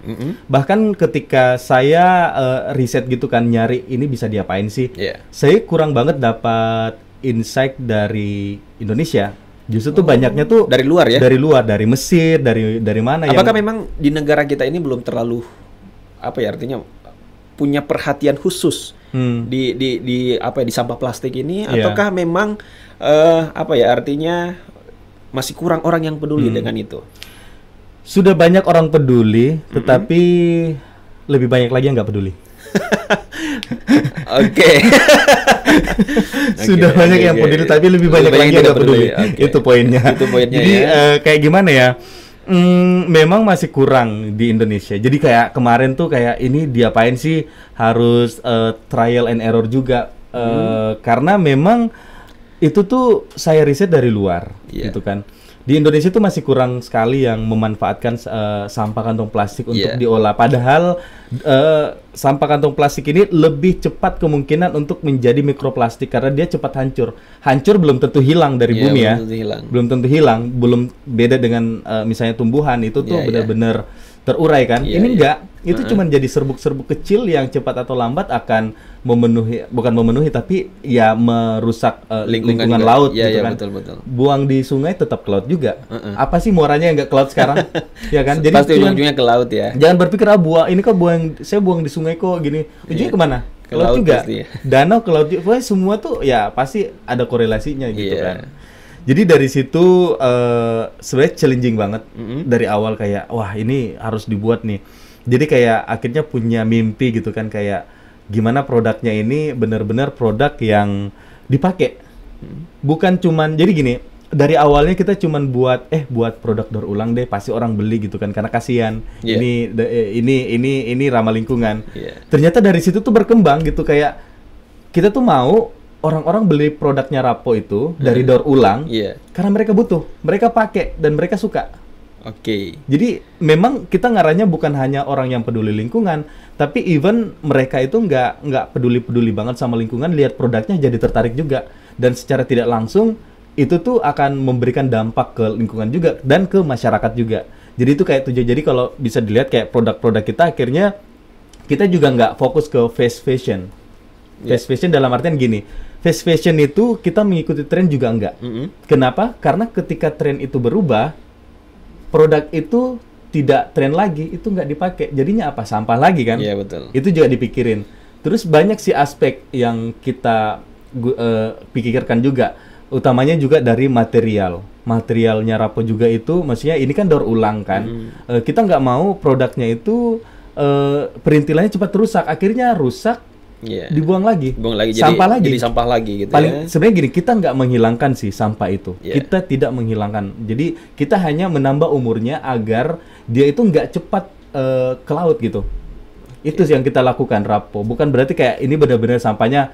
Bahkan ketika saya riset gitu kan, nyari ini bisa diapain sih, saya kurang banget dapat insight dari Indonesia. Justru tuh banyaknya tuh dari luar ya? Dari luar, dari Mesir, dari mana. Apakah memang di negara kita ini belum terlalu apa ya artinya punya perhatian khusus di apa ya, di sampah plastik ini, ataukah memang apa ya artinya masih kurang orang yang peduli dengan itu? Sudah banyak orang peduli, tetapi lebih banyak lagi yang nggak peduli. Oke. Sudah banyak yang peduli, tapi lebih banyak lagi yang nggak peduli. Itu poinnya. Itu poinnya. Jadi kayak gimana ya? Memang masih kurang di Indonesia. Jadi kayak kemarin tuh kayak ini diapain sih, harus trial and error juga. Karena memang itu tuh saya riset dari luar, gitu kan. Di Indonesia tuh masih kurang sekali yang memanfaatkan sampah kantong plastik untuk diolah. Padahal sampah kantong plastik ini lebih cepat kemungkinan untuk menjadi mikroplastik karena dia cepat hancur. Hancur belum tentu hilang dari bumi ya. Belum tentu hilang. Belum beda dengan misalnya tumbuhan itu tuh benar-benar terurai kan. Ini enggak. Itu cuma jadi serbuk-serbuk kecil yang cepat atau lambat akan memenuhi, bukan memenuhi tapi ya merusak lingkungan laut gitu kan. Betul. Buang di sungai tetap ke laut juga. Apa sih muaranya nggak ke laut sekarang? Ya kan? Jadi pasti ujung-ujungnya ke laut ya. Jangan berpikir ini kok saya buang di sungai kok gini. Ujungnya kemana? Ke laut juga. Pasti. Danau ke laut juga. Pokoknya semua tuh ya pasti ada korelasinya gitu kan. Jadi dari situ sebenarnya challenging banget dari awal, kayak wah ini harus dibuat nih. Jadi kayak akhirnya punya mimpi gitu kan, kayak gimana produknya ini benar-benar produk yang dipakai. Bukan cuman, jadi gini, dari awalnya kita cuman buat produk daur ulang deh, pasti orang beli gitu kan karena kasihan. Ini ramah lingkungan. Ternyata dari situ tuh berkembang gitu, kayak kita tuh mau orang-orang beli produknya Rapo itu dari daur ulang karena mereka butuh, mereka pakai dan mereka suka. Jadi memang kita ngarahnya bukan hanya orang yang peduli lingkungan, tapi even mereka itu nggak peduli banget sama lingkungan, lihat produknya jadi tertarik juga, dan secara tidak langsung itu tuh akan memberikan dampak ke lingkungan juga dan ke masyarakat juga. Jadi itu kayak tujuan. Jadi kalau bisa dilihat kayak produk-produk kita akhirnya kita juga nggak fokus ke fast fashion. Fast fashion dalam artian gini, fast fashion itu kita mengikuti tren juga enggak. Kenapa? Karena ketika tren itu berubah, produk itu tidak tren lagi, itu nggak dipakai. Jadinya apa? Sampah lagi kan? Iya, betul. Itu juga dipikirin. Terus banyak sih aspek yang kita pikirkan juga. Utamanya juga dari material. Materialnya Rapo juga itu, maksudnya ini kan daur ulang kan. Kita nggak mau produknya itu perintilannya cepat rusak. Akhirnya rusak, dibuang lagi, sampah lagi, jadi sampah lagi gitu. Sebenarnya gini, kita nggak menghilangkan sih sampah itu, kita tidak menghilangkan. Jadi kita hanya menambah umurnya agar dia itu nggak cepat ke laut gitu. Itu yang kita lakukan Rapo. Bukan berarti kayak ini benar-benar sampahnya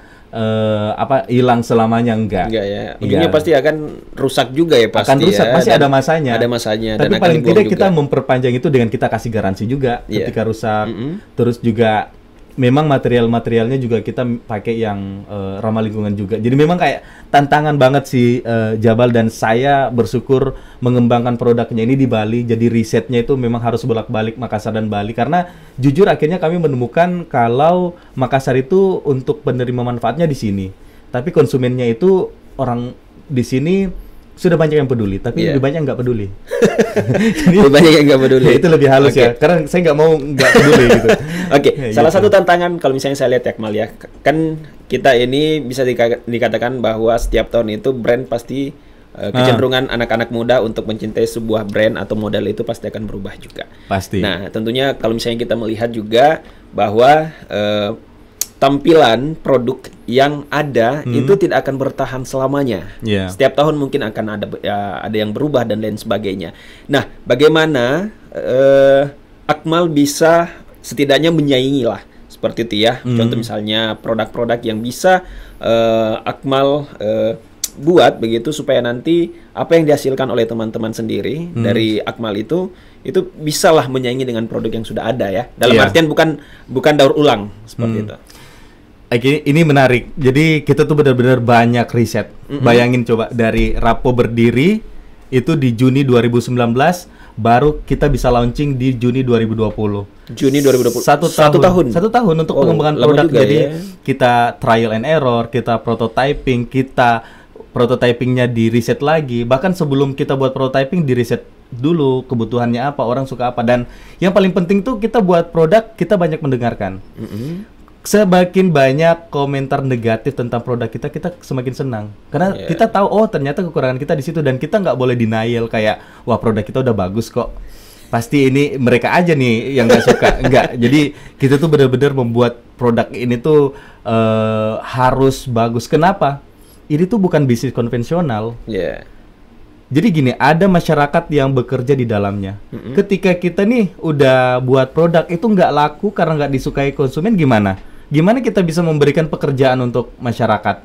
hilang selamanya, enggak ya. Ujungnya pasti akan rusak juga ya, pasti. Akan rusak, pasti ada masanya. Ada masanya. Tapi paling tidak kita memperpanjang itu dengan kita kasih garansi juga ketika rusak. Terus juga memang material-materialnya juga kita pakai yang ramah lingkungan juga. Jadi memang kayak tantangan banget sih Jabal, dan saya bersyukur mengembangkan produknya ini di Bali. Jadi risetnya itu memang harus bolak-balik Makassar dan Bali, karena jujur akhirnya kami menemukan kalau Makassar itu untuk penerima manfaatnya di sini, tapi konsumennya itu orang di sini sudah banyak yang peduli, tapi lebih banyak yang nggak peduli. Jadi lebih banyak yang nggak peduli. Itu lebih halus ya, karena saya nggak mau nggak peduli gitu. Salah satu tantangan kalau misalnya saya lihat ya, Akmal ya, kan kita ini bisa dikatakan bahwa setiap tahun itu brand pasti kecenderungan anak-anak muda untuk mencintai sebuah brand atau model itu pasti akan berubah juga. Pasti. Nah, tentunya kalau misalnya kita melihat juga bahwa tampilan produk yang ada itu tidak akan bertahan selamanya. Setiap tahun mungkin akan ada yang berubah dan lain sebagainya. Nah, bagaimana Akmal bisa setidaknya menyaingi lah seperti itu ya. Contoh misalnya produk-produk yang bisa Akmal buat begitu supaya nanti apa yang dihasilkan oleh teman-teman sendiri dari Akmal itu bisalah menyaingi dengan produk yang sudah ada ya. Dalam artian bukan daur ulang seperti itu. Ini menarik. Jadi kita tuh benar-benar banyak riset. Bayangin coba, dari Rapo berdiri itu di Juni 2019, baru kita bisa launching di Juni 2020. Juni 2020. Satu tahun untuk pengembangan produk. Jadi kita trial and error, kita prototypingnya di riset lagi. Bahkan sebelum kita buat prototyping di riset dulu kebutuhannya apa, orang suka apa, dan yang paling penting tuh kita buat produk kita banyak mendengarkan. Semakin banyak komentar negatif tentang produk kita semakin senang karena kita tahu oh ternyata kekurangan kita di situ, dan kita nggak boleh denial kayak wah produk kita udah bagus kok, pasti ini mereka aja nih yang nggak suka. Enggak, jadi kita tuh benar-benar membuat produk ini tuh harus bagus. Kenapa? Ini tuh bukan bisnis konvensional. Jadi gini, ada masyarakat yang bekerja di dalamnya. Ketika kita nih udah buat produk itu nggak laku karena nggak disukai konsumen, gimana? Gimana kita bisa memberikan pekerjaan untuk masyarakat?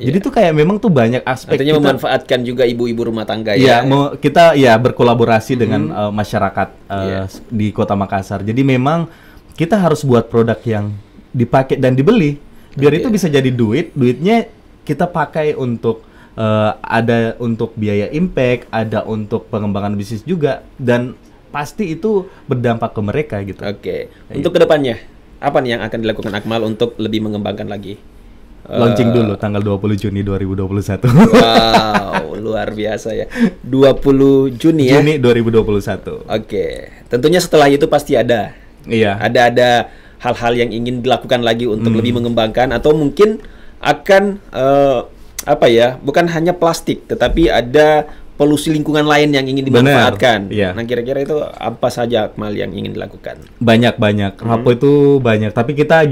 Jadi tuh kayak memang tuh banyak aspek. Artinya memanfaatkan juga ibu-ibu rumah tangga ya. Kita ya berkolaborasi dengan masyarakat di Kota Makassar. Jadi memang kita harus buat produk yang dipakai dan dibeli. Biar itu bisa jadi duitnya kita pakai untuk ada untuk biaya impact, ada untuk pengembangan bisnis juga, dan pasti itu berdampak ke mereka gitu. Untuk kedepannya, apa nih yang akan dilakukan Akmal untuk lebih mengembangkan lagi? Launching dulu tanggal 20 Juni 2021. Wow, luar biasa ya. 20 Juni ya? Juni 2021. Tentunya setelah itu pasti ada. Iya. Ada hal-hal yang ingin dilakukan lagi untuk lebih mengembangkan, atau mungkin akan bukan hanya plastik, tetapi ada polusi lingkungan lain yang ingin dimanfaatkan. Nah, kira-kira itu apa saja Akmal yang ingin dilakukan? Banyak. Rapo itu banyak, tapi kita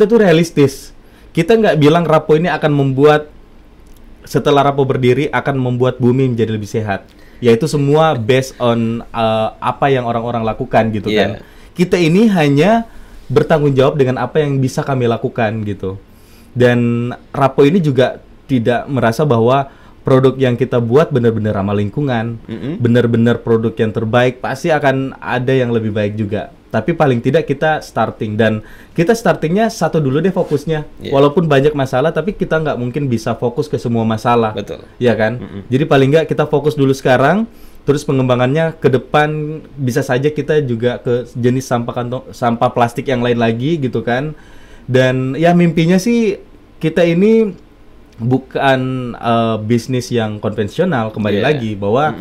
tuh realistis. Kita nggak bilang Rapo ini akan membuat, setelah Rapo berdiri akan membuat bumi menjadi lebih sehat. Yaitu semua based on apa yang orang-orang lakukan gitu kan. Kita ini hanya bertanggung jawab dengan apa yang bisa kami lakukan gitu. Dan Rapo ini juga tidak merasa bahwa produk yang kita buat benar-benar ramah lingkungan, benar-benar produk yang terbaik, pasti akan ada yang lebih baik juga. Tapi paling tidak kita starting, dan kita startingnya satu dulu deh fokusnya. Walaupun banyak masalah, tapi kita nggak mungkin bisa fokus ke semua masalah. Betul. Ya kan? Jadi paling nggak kita fokus dulu sekarang, terus pengembangannya ke depan bisa saja kita juga ke jenis sampah plastik yang lain lagi gitu kan. Dan ya mimpinya sih kita ini bukan bisnis yang konvensional, kembali lagi bahwa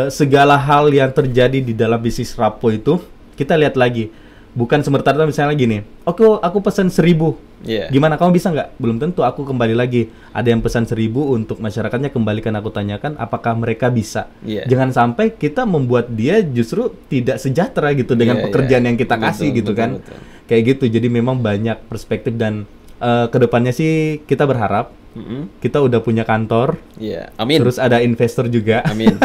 segala hal yang terjadi di dalam bisnis Rapo itu kita lihat lagi, bukan semerta-merta misalnya gini, aku pesan 1.000, gimana kamu bisa nggak? Belum tentu. Aku kembali lagi, ada yang pesan 1.000 untuk masyarakatnya, kembalikan aku tanyakan apakah mereka bisa. Jangan sampai kita membuat dia justru tidak sejahtera gitu dengan pekerjaan yang kita kasih gitu kan. Kayak gitu. Jadi memang banyak perspektif, dan kedepannya sih kita berharap kita udah punya kantor, amin. Terus ada investor juga, amin.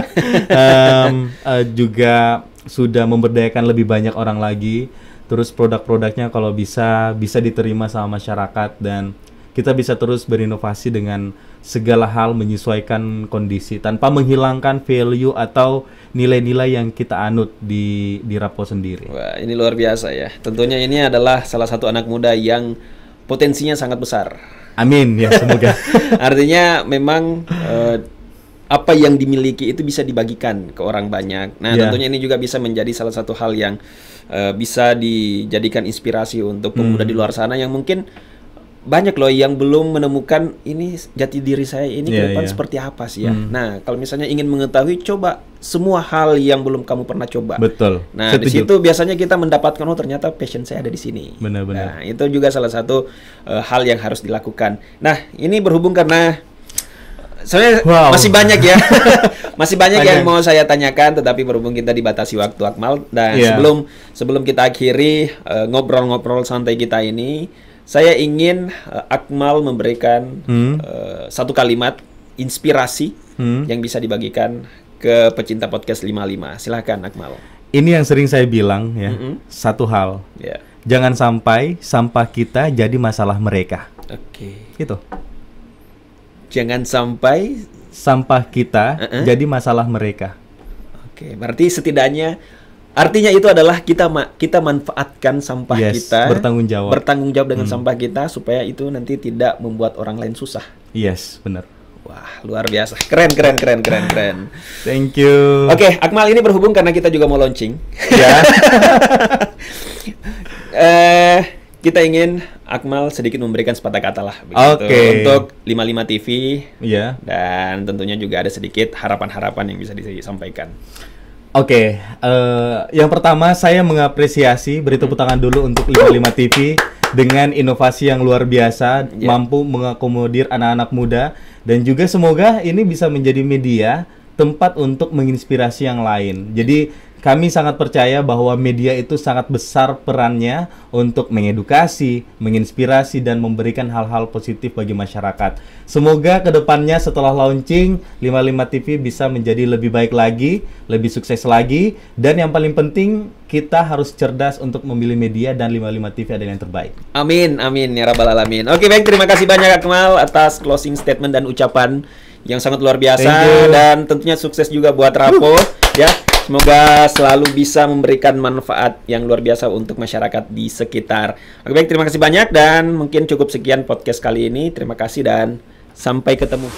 Juga sudah memberdayakan lebih banyak orang lagi. Terus produk-produknya kalau bisa diterima sama masyarakat, dan kita bisa terus berinovasi dengan segala hal menyesuaikan kondisi tanpa menghilangkan value atau nilai-nilai yang kita anut di Rapo sendiri. Wah, ini luar biasa ya. Tentunya ini adalah salah satu anak muda yang potensinya sangat besar. Amin ya, semoga. Artinya memang apa yang dimiliki itu bisa dibagikan ke orang banyak. Nah, tentunya ini juga bisa menjadi salah satu hal yang bisa dijadikan inspirasi untuk pemuda di luar sana yang mungkin banyak loh yang belum menemukan ini jati diri saya ini ke depan seperti apa sih ya. Nah, kalau misalnya ingin mengetahui, coba semua hal yang belum kamu pernah coba. Betul. Nah, di situ biasanya kita mendapatkan ternyata passion saya ada di sini. Benar-benar. Nah, itu juga salah satu hal yang harus dilakukan. Nah, ini berhubung karena sebenarnya masih banyak ya. Masih banyak yang mau saya tanyakan, tetapi berhubung kita dibatasi waktu Akmal, dan sebelum kita akhiri ngobrol-ngobrol santai kita ini, saya ingin Akmal memberikan satu kalimat inspirasi yang bisa dibagikan ke pecinta podcast 55. Silahkan Akmal. Ini yang sering saya bilang ya, satu hal. Jangan sampai sampah kita jadi masalah mereka. Gitu. Jangan sampai sampah kita jadi masalah mereka. Berarti setidaknya artinya itu adalah kita manfaatkan sampah kita, bertanggung jawab dengan sampah kita, supaya itu nanti tidak membuat orang lain susah. Yes, benar. Wah, luar biasa. Keren. Thank you. Oke, Akmal, ini berhubung karena kita juga mau launching. kita ingin Akmal sedikit memberikan sepatah kata lah untuk 55 TV. Iya. Dan tentunya juga ada sedikit harapan-harapan yang bisa disampaikan. Yang pertama saya mengapresiasi, beri tepuk tangan dulu untuk 55 TV dengan inovasi yang luar biasa, mampu mengakomodir anak-anak muda, dan juga semoga ini bisa menjadi media tempat untuk menginspirasi yang lain. Jadi kami sangat percaya bahwa media itu sangat besar perannya untuk mengedukasi, menginspirasi, dan memberikan hal-hal positif bagi masyarakat. Semoga kedepannya setelah launching, 55 TV bisa menjadi lebih baik lagi, lebih sukses lagi, dan yang paling penting, kita harus cerdas untuk memilih media, dan 55 TV adalah yang terbaik. Amin, amin, ya Rabbal Alamin. Oke, baik, terima kasih banyak Akmal atas closing statement dan ucapan yang sangat luar biasa, dan tentunya sukses juga buat Rapo, ya. Semoga selalu bisa memberikan manfaat yang luar biasa untuk masyarakat di sekitar. Oke, baik, terima kasih banyak dan mungkin cukup sekian podcast kali ini. Terima kasih dan sampai ketemu.